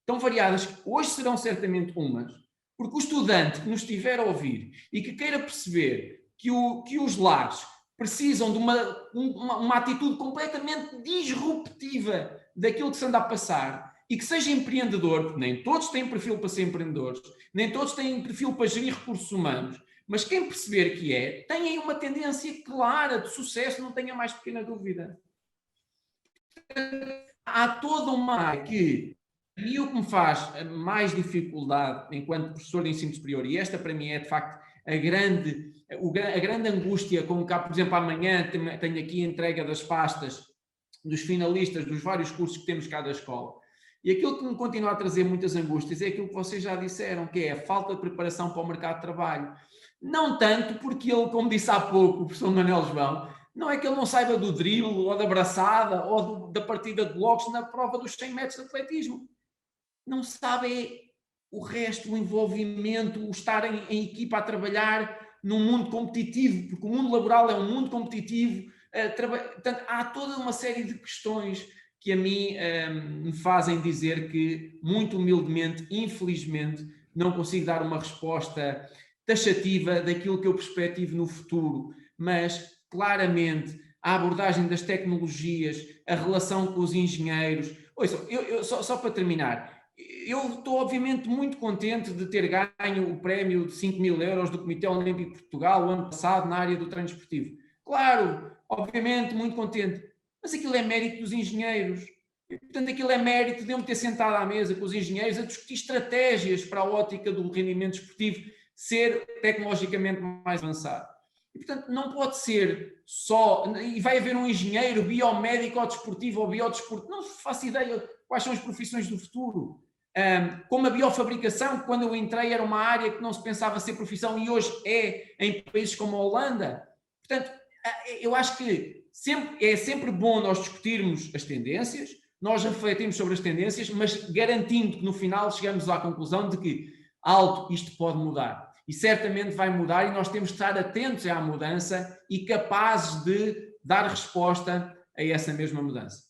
que hoje serão certamente umas, porque o estudante que nos estiver a ouvir e que queira perceber que os lares precisam de uma atitude completamente disruptiva daquilo que se anda a passar e que seja empreendedor, porque nem todos têm perfil para ser empreendedores, nem todos têm perfil para gerir recursos humanos, mas quem perceber que tem aí uma tendência clara de sucesso, não tenha mais pequena dúvida. Há toda uma área que, e o que me faz mais dificuldade enquanto professor de ensino superior, e esta para mim é de facto a grande angústia com que, por exemplo, amanhã tenho aqui a entrega das pastas dos finalistas dos vários cursos que temos cá da escola. E aquilo que me continua a trazer muitas angústias é aquilo que vocês já disseram, que é a falta de preparação para o mercado de trabalho. Não tanto porque ele, como disse há pouco o professor Manuel João, não é que ele não saiba do drible, ou da braçada, ou da partida de blocos na prova dos 100 metros de atletismo. Não sabe o resto, o envolvimento, o estar em equipa a trabalhar num mundo competitivo, porque o mundo laboral é um mundo competitivo. Portanto, há toda uma série de questões que a mim me fazem dizer que, muito humildemente, infelizmente, não consigo dar uma resposta taxativa daquilo que eu perspectivo no futuro, mas claramente a abordagem das tecnologias, a relação com os engenheiros. Ouçam, só para terminar, eu estou obviamente muito contente de ter ganho o prémio de 5.000 euros do Comitê Olímpico de Portugal o ano passado na área do treino esportivo. Claro, obviamente muito contente, mas aquilo é mérito dos engenheiros. E, portanto, aquilo é mérito de eu me ter sentado à mesa com os engenheiros a discutir estratégias para a ótica do rendimento esportivo ser tecnologicamente mais avançado. E, portanto, não pode ser só... E vai haver um engenheiro biomédico ou desportivo ou biodesportivo. Não faço ideia quais são as profissões do futuro. Como a biofabricação, que quando eu entrei era uma área que não se pensava ser profissão e hoje é em países como a Holanda. Portanto, eu acho que é sempre bom nós discutirmos as tendências, nós refletimos sobre as tendências, mas garantindo que no final chegamos à conclusão de que isto pode mudar. E certamente vai mudar e nós temos de estar atentos à mudança e capazes de dar resposta a essa mesma mudança.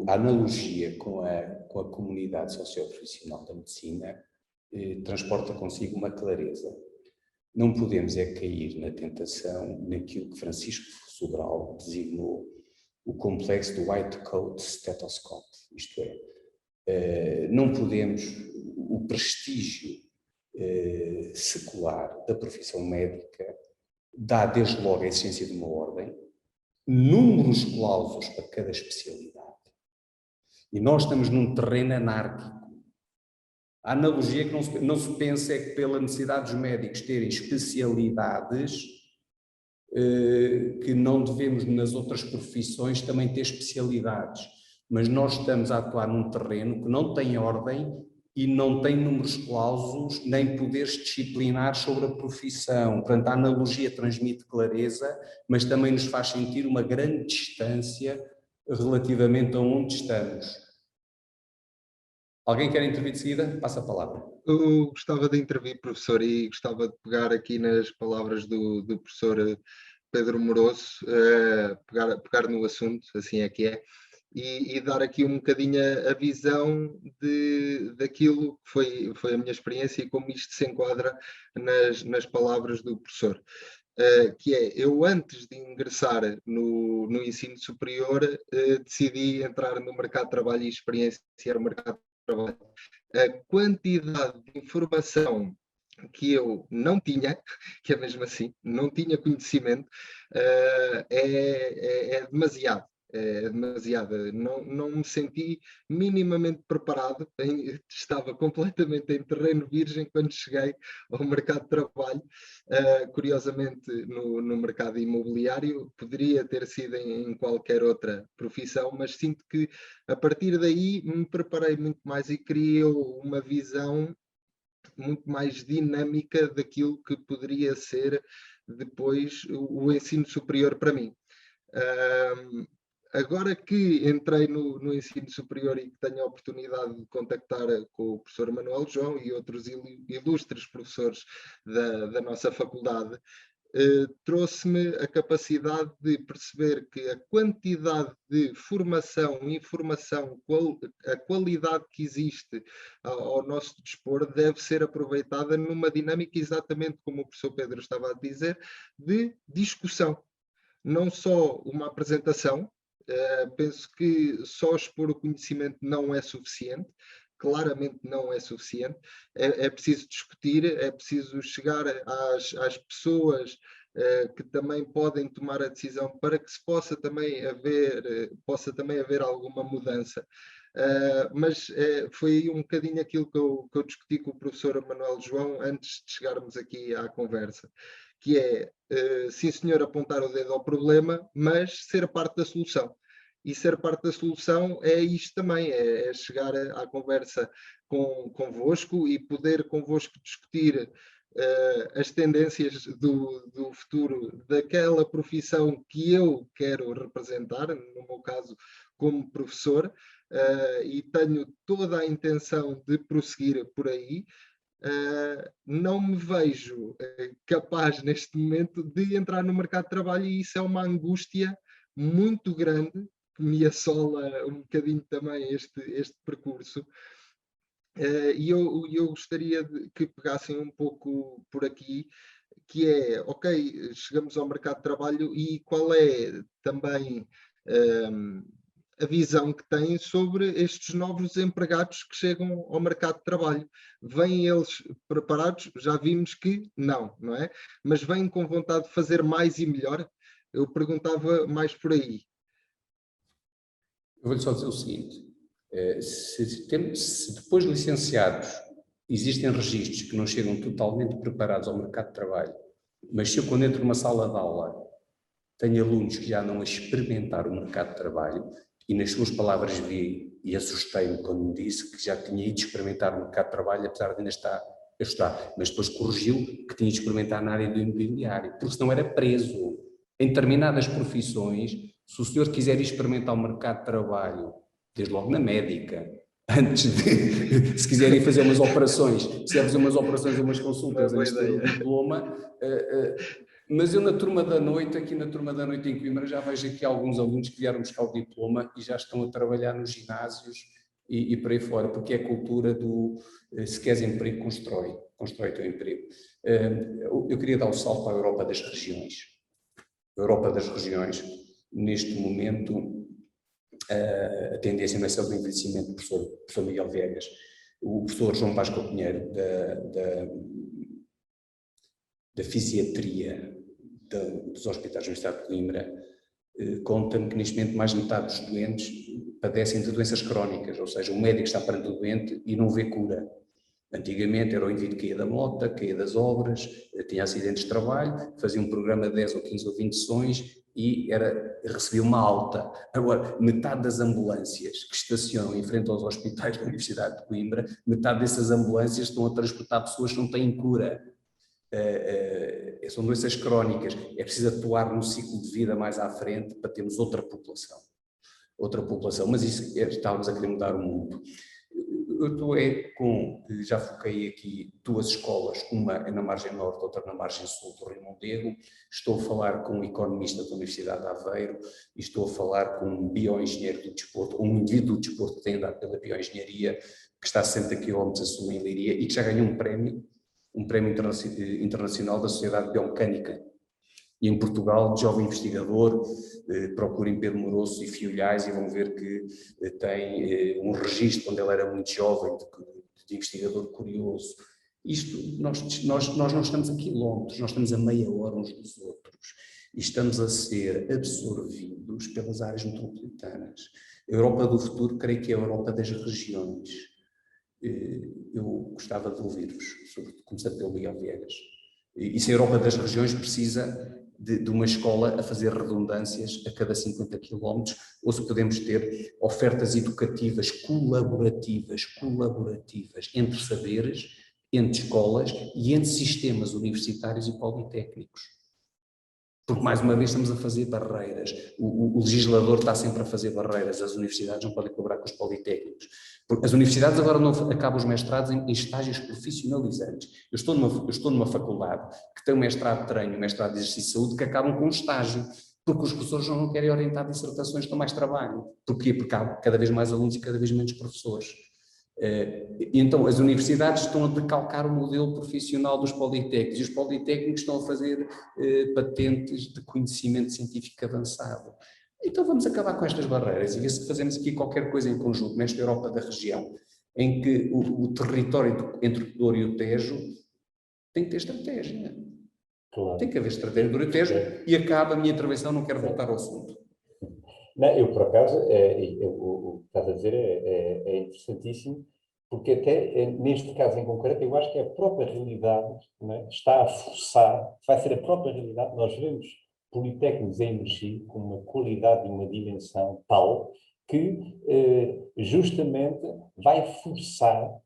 A analogia com a comunidade socioprofissional da medicina transporta consigo uma clareza. Não podemos cair na tentação naquilo que Francisco Sobral designou o complexo do white coat stethoscope, isto é, não podemos, o prestígio secular da profissão médica dá desde logo a existência de uma ordem, números clausos para cada especialidade. E nós estamos num terreno anárquico. A analogia que não se pensa é que pela necessidade dos médicos terem especialidades que não devemos nas outras profissões também ter especialidades. Mas nós estamos a atuar num terreno que não tem ordem e não tem números clausos nem poderes disciplinares sobre a profissão. Portanto, a analogia transmite clareza, mas também nos faz sentir uma grande distância relativamente a onde estamos. Alguém quer intervir de seguida? Passa a palavra. Eu gostava de intervir, professor, e gostava de pegar aqui nas palavras do professor Pedro Moroso, pegar no assunto, assim é que é, e dar aqui um bocadinho a visão daquilo que foi a minha experiência e como isto se enquadra nas palavras do professor. Que é, eu antes de ingressar no ensino superior, decidi entrar no mercado de trabalho e experienciar o mercado de trabalho. A quantidade de informação que eu não tinha, que é mesmo assim, não tinha conhecimento, é demasiado. É demasiada. Não me senti minimamente preparado, estava completamente em terreno virgem quando cheguei ao mercado de trabalho. Curiosamente, no mercado imobiliário, poderia ter sido em qualquer outra profissão, mas sinto que a partir daí me preparei muito mais e criei uma visão muito mais dinâmica daquilo que poderia ser depois o ensino superior para mim. Agora que entrei no ensino superior e que tenho a oportunidade de contactar com o professor Manuel João e outros ilustres professores da nossa faculdade, trouxe-me a capacidade de perceber que a quantidade de formação, informação, a qualidade que existe ao nosso dispor deve ser aproveitada numa dinâmica, exatamente como o professor Pedro estava a dizer, de discussão. Não só uma apresentação, penso que só expor o conhecimento não é suficiente, claramente não é suficiente, é preciso discutir, é preciso chegar às pessoas que também podem tomar a decisão para que se possa também haver alguma mudança. Mas foi um bocadinho aquilo que eu discuti com o professor Manuel João antes de chegarmos aqui à conversa, que é, sim senhor, apontar o dedo ao problema, mas ser parte da solução. E ser parte da solução é isto também, é chegar à conversa convosco e poder convosco discutir as tendências do futuro daquela profissão que eu quero representar, no meu caso como professor, e tenho toda a intenção de prosseguir por aí. Não me vejo capaz neste momento de entrar no mercado de trabalho, e isso é uma angústia muito grande que me assola um bocadinho também este percurso. E eu gostaria que pegassem um pouco por aqui, que é, ok, chegamos ao mercado de trabalho e qual é também a visão que têm sobre estes novos empregados que chegam ao mercado de trabalho. Vêm eles preparados? Já vimos que não é? Mas vêm com vontade de fazer mais e melhor? Eu perguntava mais por aí. Eu vou-lhe só dizer o seguinte, se depois de licenciados existem registros que não chegam totalmente preparados ao mercado de trabalho, mas se eu, quando entro numa sala de aula, tenho alunos que já não experimentaram o mercado de trabalho, e nas suas palavras vi e assustei-me quando me disse que já tinha ido experimentar o mercado de trabalho, apesar de ainda estar a estudar, mas depois corrigiu que tinha ido experimentar na área do imobiliário, porque senão era preso. Em determinadas profissões, se o senhor quiser experimentar o mercado de trabalho, desde logo na médica, antes de, se quiserem fazer umas operações, se quiser fazer umas operações ou umas consultas antes de ter o diploma, mas eu na turma da noite, aqui na turma da noite em Coimbra, já vejo aqui alguns alunos que vieram buscar o diploma e já estão a trabalhar nos ginásios e por aí fora, porque é a cultura do se queres emprego, constrói o teu emprego. Eu queria dar um salto para a Europa das regiões. A Europa das regiões, neste momento, a tendência não é só do envelhecimento do professor Miguel Viegas. O professor João Páscoa Pinheiro, da fisiatria dos hospitais do Estado de Coimbra, conta-me que neste momento mais de metade dos doentes padecem de doenças crónicas, ou seja, o médico está perante o doente e não vê cura. Antigamente era o indivíduo que caía da moto, caía das obras, tinha acidentes de trabalho, fazia um programa de 10 ou 15 ou 20 sessões e recebia uma alta. Agora, metade das ambulâncias que estacionam em frente aos hospitais da Universidade de Coimbra, metade dessas ambulâncias estão a transportar pessoas que não têm cura. São doenças crónicas. É preciso atuar no ciclo de vida mais à frente para termos outra população. Mas isso estávamos a querer mudar o mundo. Eu já foquei aqui duas escolas, uma na margem norte, outra na margem sul do Rio Mondego. Estou a falar com um economista da Universidade de Aveiro e estou a falar com um bioengenheiro do desporto, um indivíduo do desporto que tem andado pela bioengenharia, que está a 60 km a sul em Leiria e que já ganhou um prémio internacional da Sociedade Biomecânica. E em Portugal, de jovem investigador, procurem Pedro Moroso e Fiolhais e vão ver que tem um registro, quando ele era muito jovem, de investigador curioso. Nós não estamos a quilómetros, nós estamos a meia hora uns dos outros e estamos a ser absorvidos pelas áreas metropolitanas. A Europa do futuro, creio que é a Europa das regiões. Eu gostava de ouvir-vos, começando pelo Miguel Viegas. E se a Europa das regiões precisa de uma escola a fazer redundâncias a cada 50 km, ou se podemos ter ofertas educativas colaborativas entre saberes, entre escolas e entre sistemas universitários e politécnicos. Porque, mais uma vez, estamos a fazer barreiras. O legislador está sempre a fazer barreiras. As universidades não podem colaborar com os politécnicos. Porque as universidades agora não acabam os mestrados em estágios profissionalizantes. Eu estou numa faculdade que tem um mestrado de treino, um mestrado de exercício de saúde, que acabam com um estágio. Porque os professores não querem orientar dissertações, estão mais trabalho. Porquê? Porque há cada vez mais alunos e cada vez menos professores. Então, as universidades estão a decalcar o modelo profissional dos politécnicos e os politécnicos estão a fazer patentes de conhecimento científico avançado. Então, vamos acabar com estas barreiras e ver se fazemos aqui qualquer coisa em conjunto, nesta Europa da região, em que o território entre o Douro e o Tejo tem que ter estratégia. Claro. Tem que haver estratégia do Tejo e acaba a minha intervenção, não quero voltar ao assunto. Não, eu, por acaso, o que estás a dizer é interessantíssimo, porque até neste caso em concreto, eu acho que a própria realidade, né, está a forçar, vai ser a própria realidade, nós vemos politécnicos a emergir com uma qualidade e uma dimensão tal que justamente vai forçar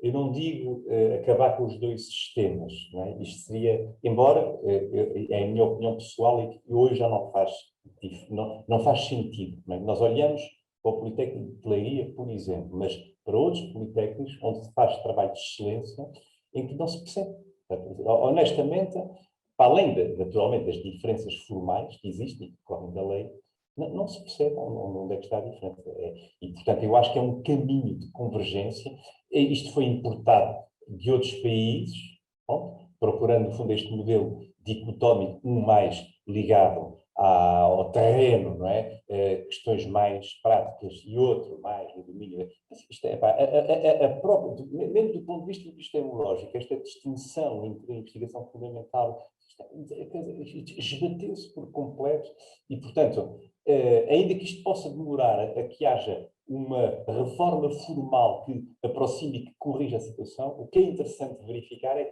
eu não digo acabar com os dois sistemas, não é? Isto seria, embora, é a minha opinião pessoal, e que hoje já não faz sentido. Não é? Nós olhamos para o Politécnico de Leiria, por exemplo, mas para outros politécnicos, onde se faz trabalho de excelência, em que não se percebe. Honestamente, para além, naturalmente, das diferenças formais que existem, que correm da lei, não se percebe onde é que está a diferença. E, portanto, eu acho que é um caminho de convergência. Isto foi importado de outros países, procurando, no fundo, este modelo dicotómico, um mais ligado ao terreno, não é? Questões mais práticas e outro mais no domínio. Isto é, mesmo do ponto de vista epistemológico, esta distinção entre a investigação fundamental esbateu-se por completo e, portanto, ainda que isto possa demorar a que haja uma reforma formal que aproxime e que corrija a situação, o que é interessante verificar é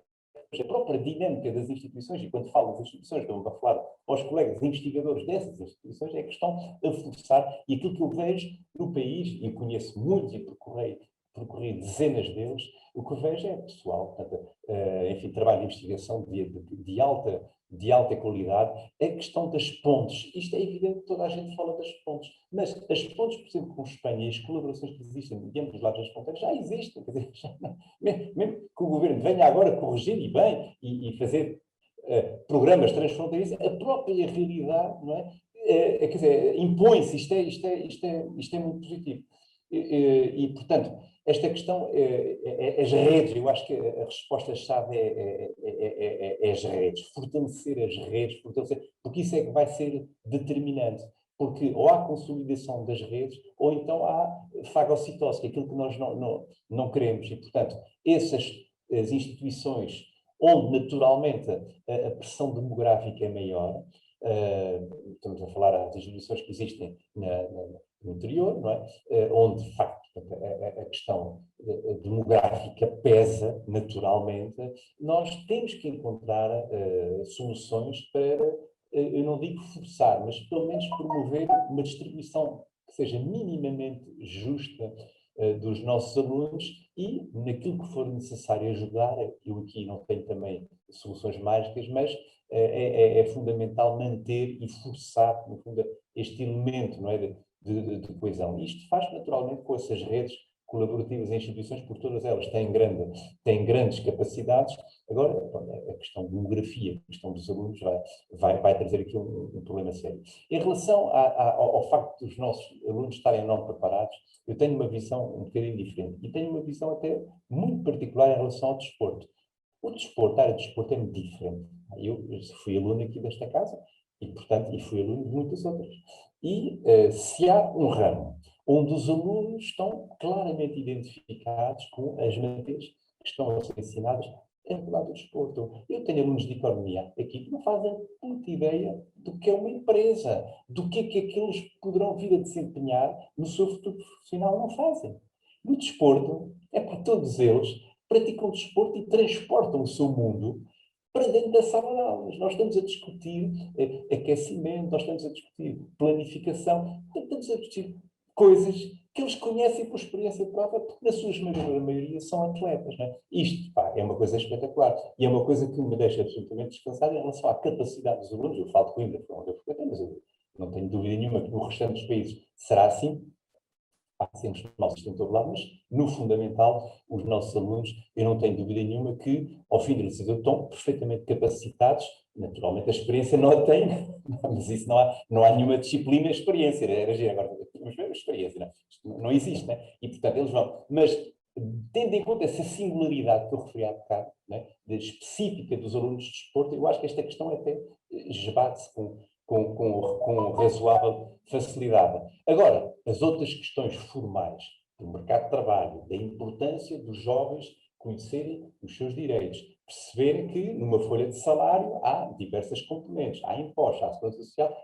a própria dinâmica das instituições, e quando falo das instituições, estamos a falar aos colegas investigadores dessas instituições, é que estão a forçar, e aquilo que eu vejo no país, e eu conheço muitos e percorri dezenas deles, o que eu vejo é pessoal, portanto, enfim, trabalho de investigação de alta qualidade, a questão das pontes. Isto é evidente que toda a gente fala das pontes, mas as pontes, por exemplo, com Espanha e as colaborações que existem de ambos os lados das fronteiras já existem. Quer dizer, mesmo que o governo venha agora corrigir e bem e fazer programas transfronteiriços, a própria realidade, não é? Quer dizer, impõe-se, isto é muito positivo. E, portanto, esta questão, as redes, eu acho que a resposta-chave é as redes, fortalecer as redes, porque isso é que vai ser determinante, porque ou há consolidação das redes, ou então há fagocitose, que é aquilo que nós não queremos, e, portanto, as instituições onde, naturalmente, a pressão demográfica é maior, estamos a falar das instituições que existem no interior, não é? Onde, de facto, a questão demográfica pesa naturalmente, nós temos que encontrar soluções para, eu não digo forçar, mas pelo menos promover uma distribuição que seja minimamente justa dos nossos alunos e, naquilo que for necessário ajudar, eu aqui não tenho também soluções mágicas, mas é fundamental manter e forçar, no fundo, este elemento, não é, de coesão. Isto faz naturalmente com essas redes colaborativas em instituições, porque todas elas têm grandes capacidades. Agora, a questão de demografia, a questão dos alunos vai trazer aqui um problema sério. Em relação ao facto dos nossos alunos estarem não preparados, eu tenho uma visão um bocadinho diferente e tenho uma visão até muito particular em relação ao desporto. O desporto, a área de desporto é muito diferente. Eu fui aluno aqui desta casa e, portanto, fui aluno de muitas outras. E se há um ramo onde os alunos estão claramente identificados com as matérias que estão a ser ensinadas, é o lado do desporto. Eu tenho alunos de economia aqui que não fazem muita ideia do que é uma empresa, do que é que eles poderão vir a desempenhar no seu futuro profissional, não fazem. No desporto, é porque todos eles praticam desporto e transportam o seu mundo para dentro da sala de aulas. Nós estamos a discutir aquecimento, nós estamos a discutir planificação, estamos a discutir coisas que eles conhecem por experiência própria, porque na sua esmagadora maioria são atletas. Não é? Isto, pá, é uma coisa espetacular. E é uma coisa que me deixa absolutamente descansado em relação à capacidade dos alunos. Eu falo de Coimbra, foi onde eu frequentei, mas eu não tenho dúvida nenhuma que no restante dos países será assim. Há sempre os nossos em todo lado, mas no fundamental, os nossos alunos, eu não tenho dúvida nenhuma que, ao fim da licenciatura, estão perfeitamente capacitados. Naturalmente, a experiência não a têm, mas isso não há nenhuma disciplina de experiência. Agora, vamos ver a experiência, não, isto não existe, né? E portanto, eles vão. Mas, tendo em conta essa singularidade que eu referi há bocado, né, específica dos alunos de desporto, eu acho que esta questão até esbate-se com razoável facilidade. Agora, as outras questões formais do mercado de trabalho, da importância dos jovens conhecerem os seus direitos, perceberem que numa folha de salário há diversas componentes, há impostos, há segurança social,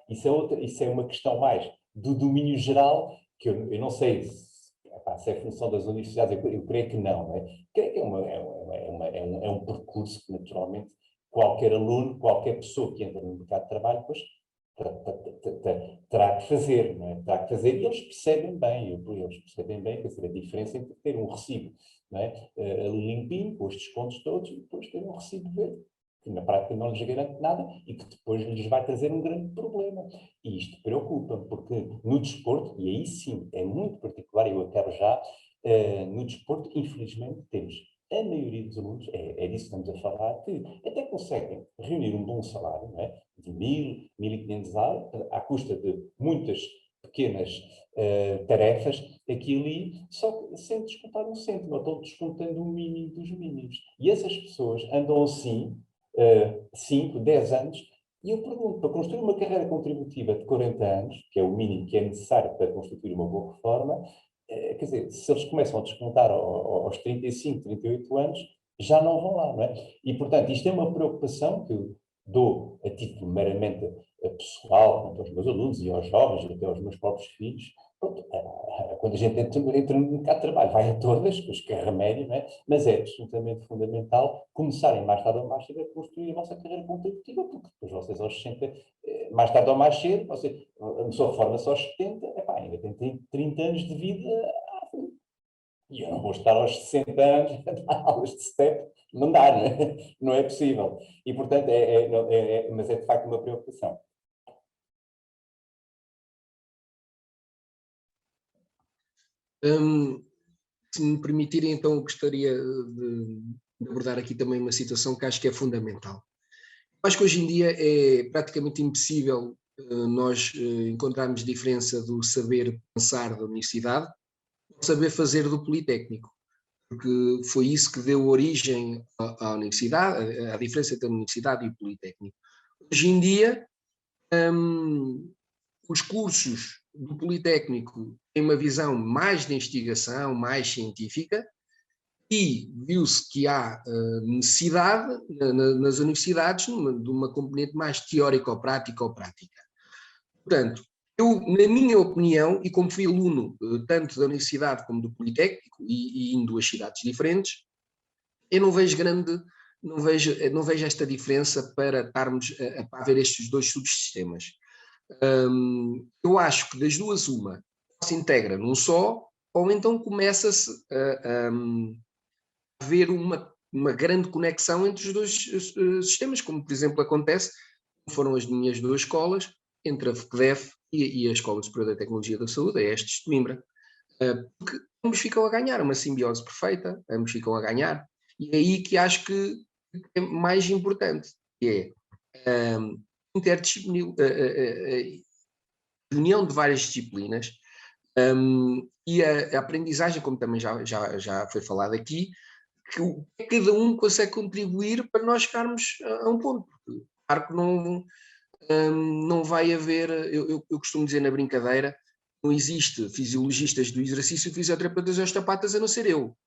isso é uma questão mais do domínio geral, que eu não sei se é função das universidades, eu creio que não é? Creio que é um percurso que naturalmente qualquer aluno, qualquer pessoa que entra no mercado de trabalho, depois terá que fazer, não é? Terá que fazer, e eles percebem bem, quer dizer, a diferença entre ter um recibo, não é? Limpinho, com os descontos todos, e depois ter um recibo verde, que na prática não lhes garante nada e que depois lhes vai trazer um grande problema. E isto preocupa, porque no desporto, e aí sim é muito particular, eu acabo já, no desporto, infelizmente, temos a maioria dos alunos, é disso que estamos a falar, que até conseguem reunir um bom salário, não é? De 1.000, 1.500 à custa de muitas pequenas tarefas, aqui ali, só sem descontar um cêntimo, estão descontando o mínimo dos mínimos. E essas pessoas andam assim, 5, 10 anos, e eu pergunto, para construir uma carreira contributiva de 40 anos, que é o mínimo que é necessário para constituir uma boa reforma, quer dizer, se eles começam a descontar aos 35, 38 anos, já não vão lá, não é? E, portanto, isto é uma preocupação que eu dou a título meramente pessoal, quanto aos meus alunos e aos jovens, e até aos meus próprios filhos. Pronto, quando a gente entra no mercado de trabalho, vai a todas, pois que é remédio, não é? Mas é absolutamente fundamental começarem mais tarde ou mais cedo a construir a vossa carreira contributiva, porque depois vocês aos 60, mais tarde ou mais cedo, a pessoa reforma-se aos 70, ainda tem 30 anos de vida. E eu não vou estar aos 60 anos a dar aulas de step, não dá, não é? Não é possível. E, portanto, mas é de facto uma preocupação. Se me permitirem, então, eu gostaria de abordar aqui também uma situação que acho que é fundamental. Acho que hoje em dia é praticamente impossível nós encontrarmos diferença do saber pensar da universidade ao saber fazer do Politécnico, porque foi isso que deu origem à universidade, à diferença entre a universidade e o Politécnico. Hoje em dia, os cursos do Politécnico têm uma visão mais de investigação, mais científica, e viu-se que há necessidade nas universidades de uma componente mais teórico-prática ou prática. Portanto, eu, na minha opinião, e como fui aluno tanto da universidade como do Politécnico, e em duas cidades diferentes, eu não vejo esta diferença para estarmos a ver estes dois subsistemas. Eu acho que das duas uma se integra num só, ou então começa-se a haver uma grande conexão entre os dois sistemas, como por exemplo acontece, foram as minhas duas escolas, entre a FECDEF e a Escola Superior da Tecnologia da Saúde, a Estes de Coimbra, porque ambos ficam a ganhar, uma simbiose perfeita, ambos ficam a ganhar, e é aí que acho que é mais importante, que é a união de várias disciplinas e a aprendizagem, como também já foi falado aqui, que cada um consegue contribuir para nós chegarmos a um ponto. Claro que não vai haver, eu costumo dizer na brincadeira, não existe fisiologistas do exercício, fisioterapeutas e osteopatas a não ser eu.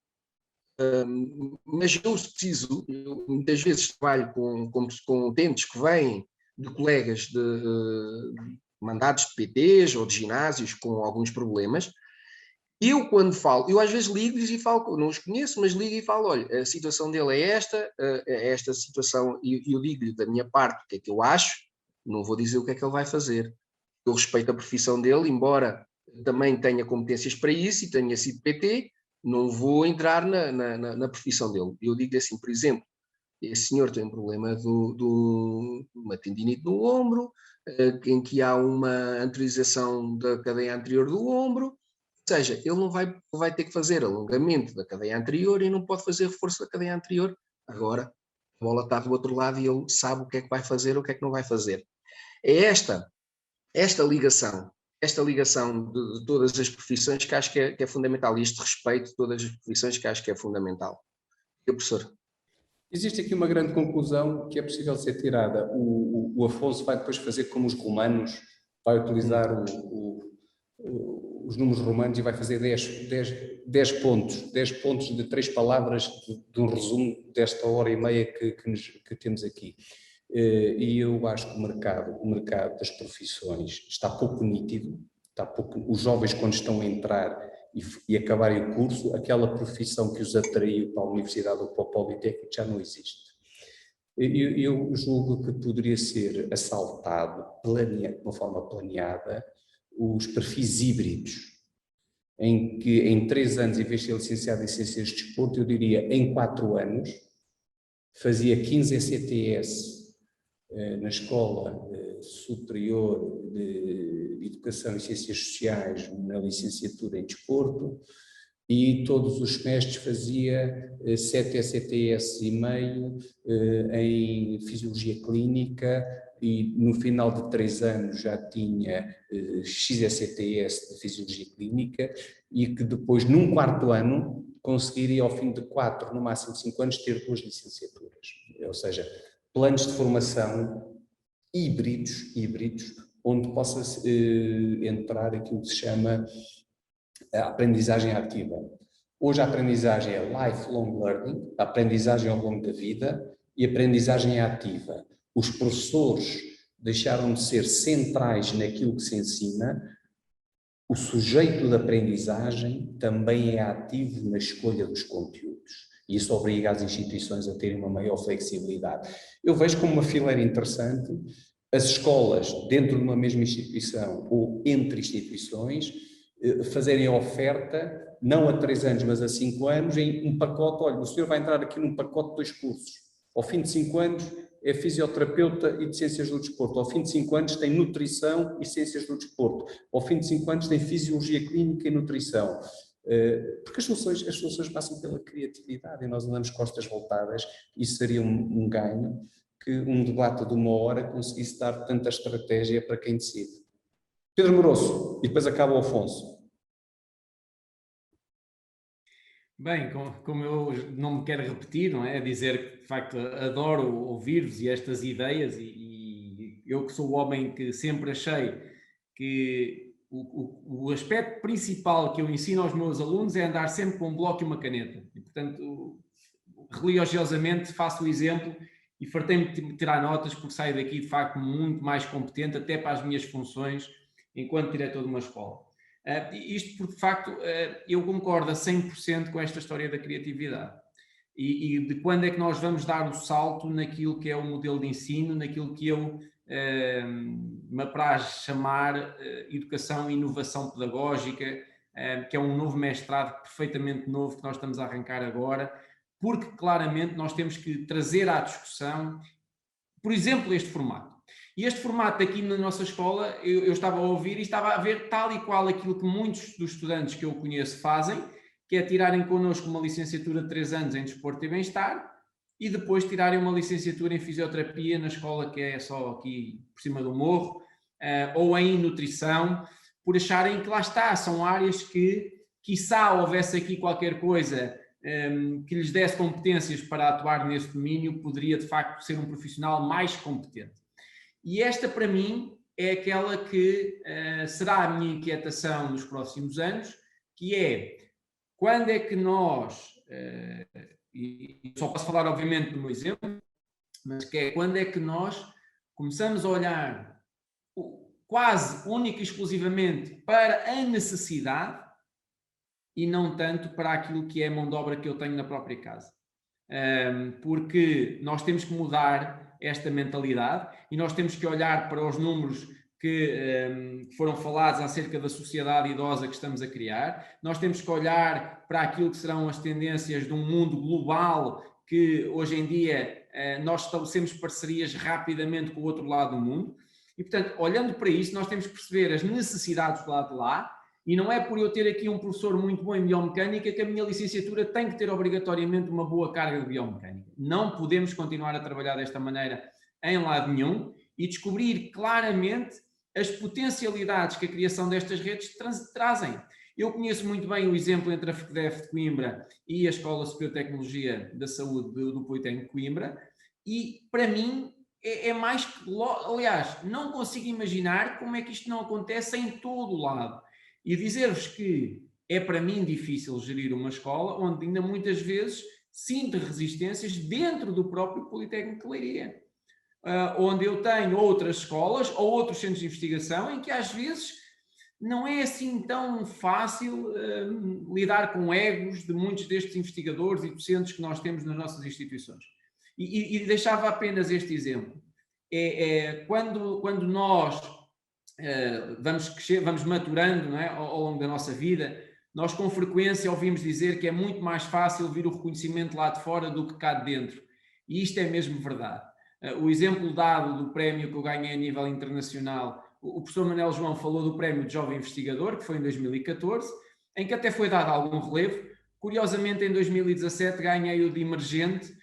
Mas eu preciso, muitas vezes trabalho com utentes que vêm de colegas mandados de PTs ou de ginásios com alguns problemas. Eu, quando falo, eu às vezes ligo-lhes e falo, não os conheço, mas ligo e falo, olha, a situação dele é esta situação, e eu digo-lhe da minha parte o que é que eu acho, não vou dizer o que é que ele vai fazer. Eu respeito a profissão dele, embora também tenha competências para isso e tenha sido PT, não vou entrar na profissão dele. Eu digo assim, por exemplo, esse senhor tem um problema de uma tendinite no ombro, em que há uma anteriorização da cadeia anterior do ombro, ou seja, ele não vai ter que fazer alongamento da cadeia anterior e não pode fazer reforço da cadeia anterior. Agora, a bola está do outro lado e ele sabe o que é que vai fazer ou o que é que não vai fazer. É esta ligação de todas as profissões que acho que é fundamental, e este respeito de todas as profissões que acho que é fundamental. E o professor? Existe aqui uma grande conclusão que é possível ser tirada. O Afonso vai depois fazer como os romanos, vai utilizar os números romanos e vai fazer 10 pontos de 3 palavras de um resumo desta hora e meia que temos aqui. E eu acho que o mercado das profissões está pouco nítido, os jovens quando estão a entrar e acabarem o curso, aquela profissão que os atraiu para a universidade ou para o Politécnico já não existe. Eu julgo que poderia ser assaltado, de uma forma planeada, os perfis híbridos, em que em 3 anos, em vez de ser licenciado em Ciências de Desporto, eu diria em 4 anos, fazia 15 ECTS na Escola Superior de Educação e Ciências Sociais, na licenciatura em Desporto, e todos os semestres fazia 7 ECTS e meio em Fisiologia Clínica, e no final de 3 anos já tinha X ECTS de Fisiologia Clínica, e que depois, num 4º ano, conseguiria ao fim de 4, no máximo 5 anos, ter 2 licenciaturas. Ou seja, planos de formação híbridos, onde possa entrar aquilo que se chama a aprendizagem ativa. Hoje a aprendizagem é lifelong learning, a aprendizagem ao longo da vida, e aprendizagem ativa. Os professores deixaram de ser centrais naquilo que se ensina. O sujeito da aprendizagem também é ativo na escolha dos conteúdos. E isso obriga as instituições a terem uma maior flexibilidade. Eu vejo como uma fileira interessante as escolas, dentro de uma mesma instituição ou entre instituições, fazerem a oferta, não a 3 anos, mas a 5 anos, em um pacote. Olha, o senhor vai entrar aqui num pacote de 2 cursos. Ao fim de 5 anos é fisioterapeuta e de ciências do desporto. Ao fim de 5 anos tem nutrição e ciências do desporto. Ao fim de 5 anos tem fisiologia clínica e nutrição. Porque as soluções passam pela criatividade e nós andamos costas voltadas. Isso seria um ganho que um debate de 1 hora conseguisse dar tanta estratégia para quem decide. Pedro Moroso, e depois acaba o Afonso. Bem, como eu não me quero repetir, não é? Dizer que, de facto, adoro ouvir-vos e estas ideias, e eu que sou o homem que sempre achei que o aspecto principal que eu ensino aos meus alunos é andar sempre com um bloco e uma caneta. E, portanto, religiosamente faço o exemplo e fartei-me de tirar notas, porque saio daqui, de facto, muito mais competente, até para as minhas funções enquanto diretor de uma escola. Isto porque, de facto, eu concordo a 100% com esta história da criatividade e de quando é que nós vamos dar o salto naquilo que é o modelo de ensino, naquilo que eu me apraz chamar educação e inovação pedagógica, que é um novo mestrado perfeitamente novo que nós estamos a arrancar agora, porque claramente nós temos que trazer à discussão, por exemplo, este formato. E este formato aqui na nossa escola, eu estava a ouvir e estava a ver tal e qual aquilo que muitos dos estudantes que eu conheço fazem, que é tirarem connosco uma licenciatura de 3 anos em Desporto e Bem-Estar e depois tirarem uma licenciatura em Fisioterapia na escola que é só aqui por cima do morro, ou em Nutrição, por acharem que lá está, são áreas que, quiçá houvesse aqui qualquer coisa que lhes desse competências para atuar nesse domínio, poderia de facto ser um profissional mais competente. E esta, para mim, é aquela que será a minha inquietação nos próximos anos, que é quando é que nós, e só posso falar obviamente do meu exemplo, mas que é quando é que nós começamos a olhar quase única e exclusivamente para a necessidade e não tanto para aquilo que é a mão de obra que eu tenho na própria casa. Porque nós temos que mudar esta mentalidade e nós temos que olhar para os números que foram falados acerca da sociedade idosa que estamos a criar. Nós temos que olhar para aquilo que serão as tendências de um mundo global que hoje em dia nós estabelecemos parcerias rapidamente com o outro lado do mundo. E, portanto, olhando para isso, nós temos que perceber as necessidades do lado de lá, e não é por eu ter aqui um professor muito bom em biomecânica que a minha licenciatura tem que ter obrigatoriamente uma boa carga de biomecânica. Não podemos continuar a trabalhar desta maneira em lado nenhum e descobrir claramente as potencialidades que a criação destas redes trazem. Eu conheço muito bem o exemplo entre a FECDEF de Coimbra e a Escola Superior de Tecnologia da Saúde do Politécnico de Coimbra, e para mim é mais que... Aliás, não consigo imaginar como é que isto não acontece em todo o lado. E dizer-vos que é para mim difícil gerir uma escola onde ainda muitas vezes sinto resistências dentro do próprio Politécnico de Leiria. Onde eu tenho outras escolas ou outros centros de investigação em que às vezes não é assim tão fácil lidar com egos de muitos destes investigadores e docentes que nós temos nas nossas instituições. E deixava apenas este exemplo. Quando nós vamos maturando, não é, ao longo da nossa vida, nós com frequência ouvimos dizer que é muito mais fácil vir o reconhecimento lá de fora do que cá de dentro. E isto é mesmo verdade. O exemplo dado do prémio que eu ganhei a nível internacional, o professor Manuel João falou do prémio de Jovem Investigador, que foi em 2014, em que até foi dado algum relevo. Curiosamente, em 2017 ganhei o de Emergente,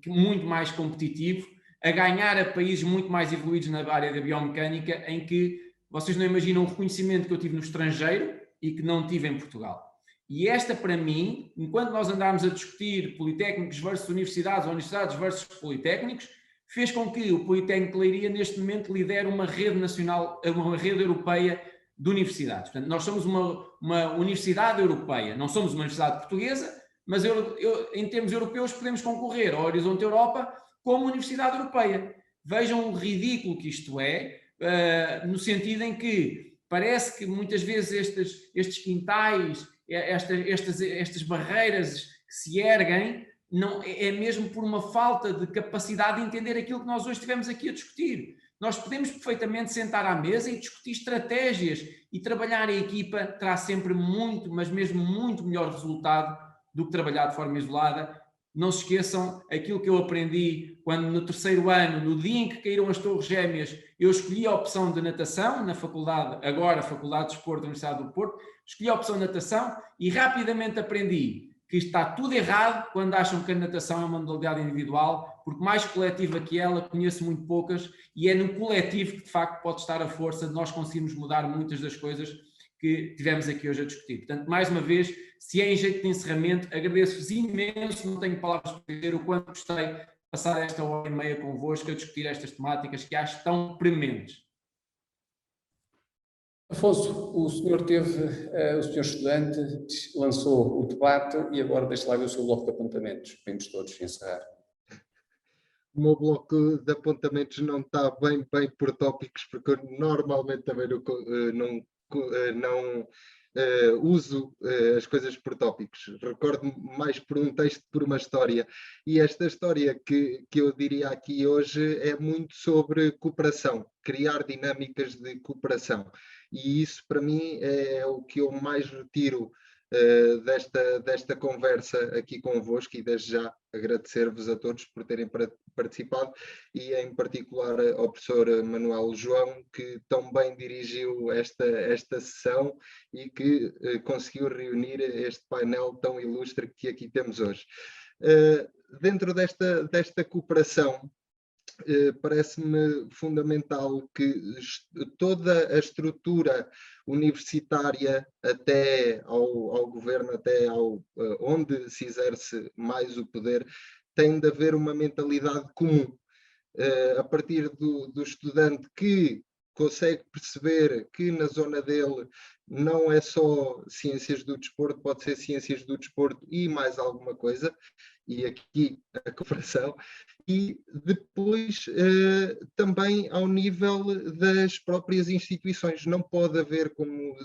muito mais competitivo, a ganhar a países muito mais evoluídos na área da biomecânica, em que vocês não imaginam o reconhecimento que eu tive no estrangeiro e que não tive em Portugal. E esta, para mim, enquanto nós andámos a discutir politécnicos versus universidades, ou universidades versus politécnicos, fez com que o Politécnico de Leiria, neste momento, lidere uma rede nacional, uma rede europeia de universidades. Portanto, nós somos uma universidade europeia, não somos uma universidade portuguesa, mas em termos europeus podemos concorrer ao Horizonte Europa como universidade europeia. Vejam o ridículo que isto é, no sentido em que parece que muitas vezes estes quintais, estas barreiras que se erguem, não, é mesmo por uma falta de capacidade de entender aquilo que nós hoje estivemos aqui a discutir. Nós podemos perfeitamente sentar à mesa e discutir estratégias, e trabalhar em equipa terá sempre muito, mas mesmo muito melhor resultado do que trabalhar de forma isolada. Não se esqueçam aquilo que eu aprendi quando no terceiro ano, no dia em que caíram as Torres Gêmeas, eu escolhi a opção de natação na faculdade, agora Faculdade de Desporto da Universidade do Porto, escolhi a opção de natação e rapidamente aprendi que está tudo errado quando acham que a natação é uma modalidade individual, porque mais coletiva que ela, conheço muito poucas, e é no coletivo que de facto pode estar a força de nós conseguirmos mudar muitas das coisas que tivemos aqui hoje a discutir. Portanto, mais uma vez, se é em jeito de encerramento, agradeço-vos imenso, não tenho palavras para dizer o quanto gostei de passar esta hora e meia convosco a discutir estas temáticas que acho tão prementes. Afonso, o senhor estudante, lançou o debate e agora deixa lá ver o seu bloco de apontamentos, para irmos todos encerrar. O meu bloco de apontamentos não está bem por tópicos, porque eu normalmente também não uso as coisas por tópicos. Recordo-me mais por um texto, por uma história. E esta história que eu diria aqui hoje é muito sobre cooperação, criar dinâmicas de cooperação. E isso, para mim, é o que eu mais retiro desta conversa aqui convosco, e desde já agradecer-vos a todos por terem participado, e em particular ao professor Manuel João, que tão bem dirigiu esta sessão e que conseguiu reunir este painel tão ilustre que aqui temos hoje. Dentro desta cooperação, parece-me fundamental que toda a estrutura universitária, até ao governo, até onde se exerce mais o poder, tem de haver uma mentalidade comum, a partir do estudante que consegue perceber que na zona dele não é só ciências do desporto, pode ser ciências do desporto e mais alguma coisa, e aqui a cooperação, e depois também ao nível das próprias instituições. Não pode haver, como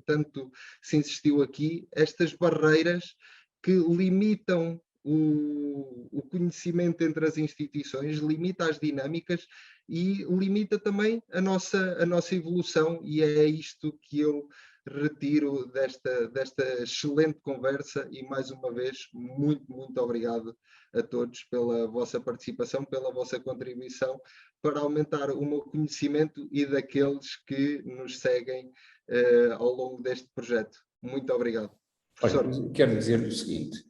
tanto se insistiu aqui, estas barreiras que limitam o conhecimento entre as instituições, limita as dinâmicas e limita também a nossa evolução, e é isto que eu retiro desta excelente conversa. E mais uma vez, muito obrigado a todos pela vossa participação, pela vossa contribuição para aumentar o meu conhecimento e daqueles que nos seguem ao longo deste projeto. Muito obrigado. Olha, quero dizer o seguinte,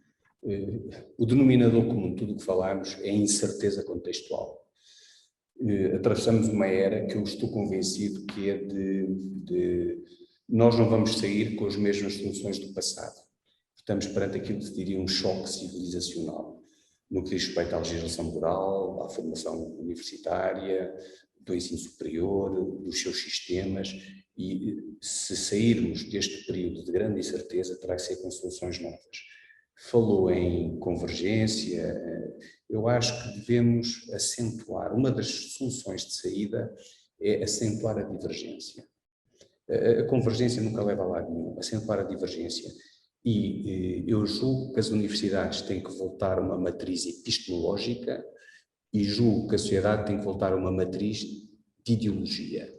o denominador comum de tudo o que falámos é a incerteza contextual. Atravessamos uma era que eu estou convencido que é nós não vamos sair com as mesmas soluções do passado. Estamos perante aquilo que se diria um choque civilizacional, no que diz respeito à legislação laboral, à formação universitária, do ensino superior, dos seus sistemas, e se sairmos deste período de grande incerteza, terá que ser com soluções novas. Falou em convergência, eu acho que devemos acentuar, uma das soluções de saída é acentuar a divergência. A convergência nunca leva a lado nenhum, acentuar a divergência. E eu julgo que as universidades têm que voltar a uma matriz epistemológica e julgo que a sociedade tem que voltar a uma matriz de ideologia,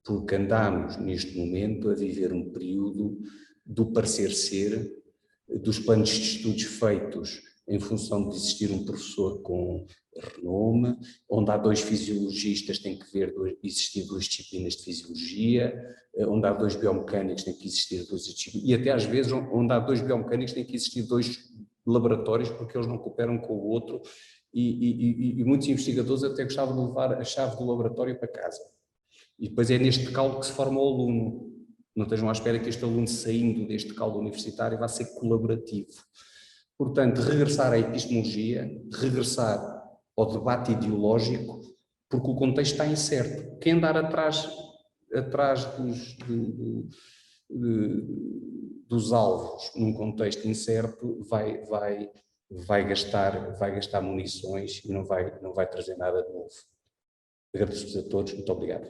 porque andamos neste momento a viver um período do parecer ser, dos planos de estudos feitos em função de existir um professor com renome, onde há 2 fisiologistas tem que existir 2 disciplinas de fisiologia, onde há 2 biomecânicos tem que existir 2 disciplinas, e até às vezes onde há 2 biomecânicos tem que existir 2 laboratórios porque eles não cooperam com o outro, e muitos investigadores até gostavam de levar a chave do laboratório para casa. E depois é neste caldo que se forma o aluno. Não estejam à espera que este aluno, saindo deste caldo universitário, vá ser colaborativo. Portanto, regressar à epistemologia, regressar ao debate ideológico, porque o contexto está incerto. Quem andar atrás dos alvos num contexto incerto vai gastar munições e não vai trazer nada de novo. Agradeço-vos a todos, muito obrigado.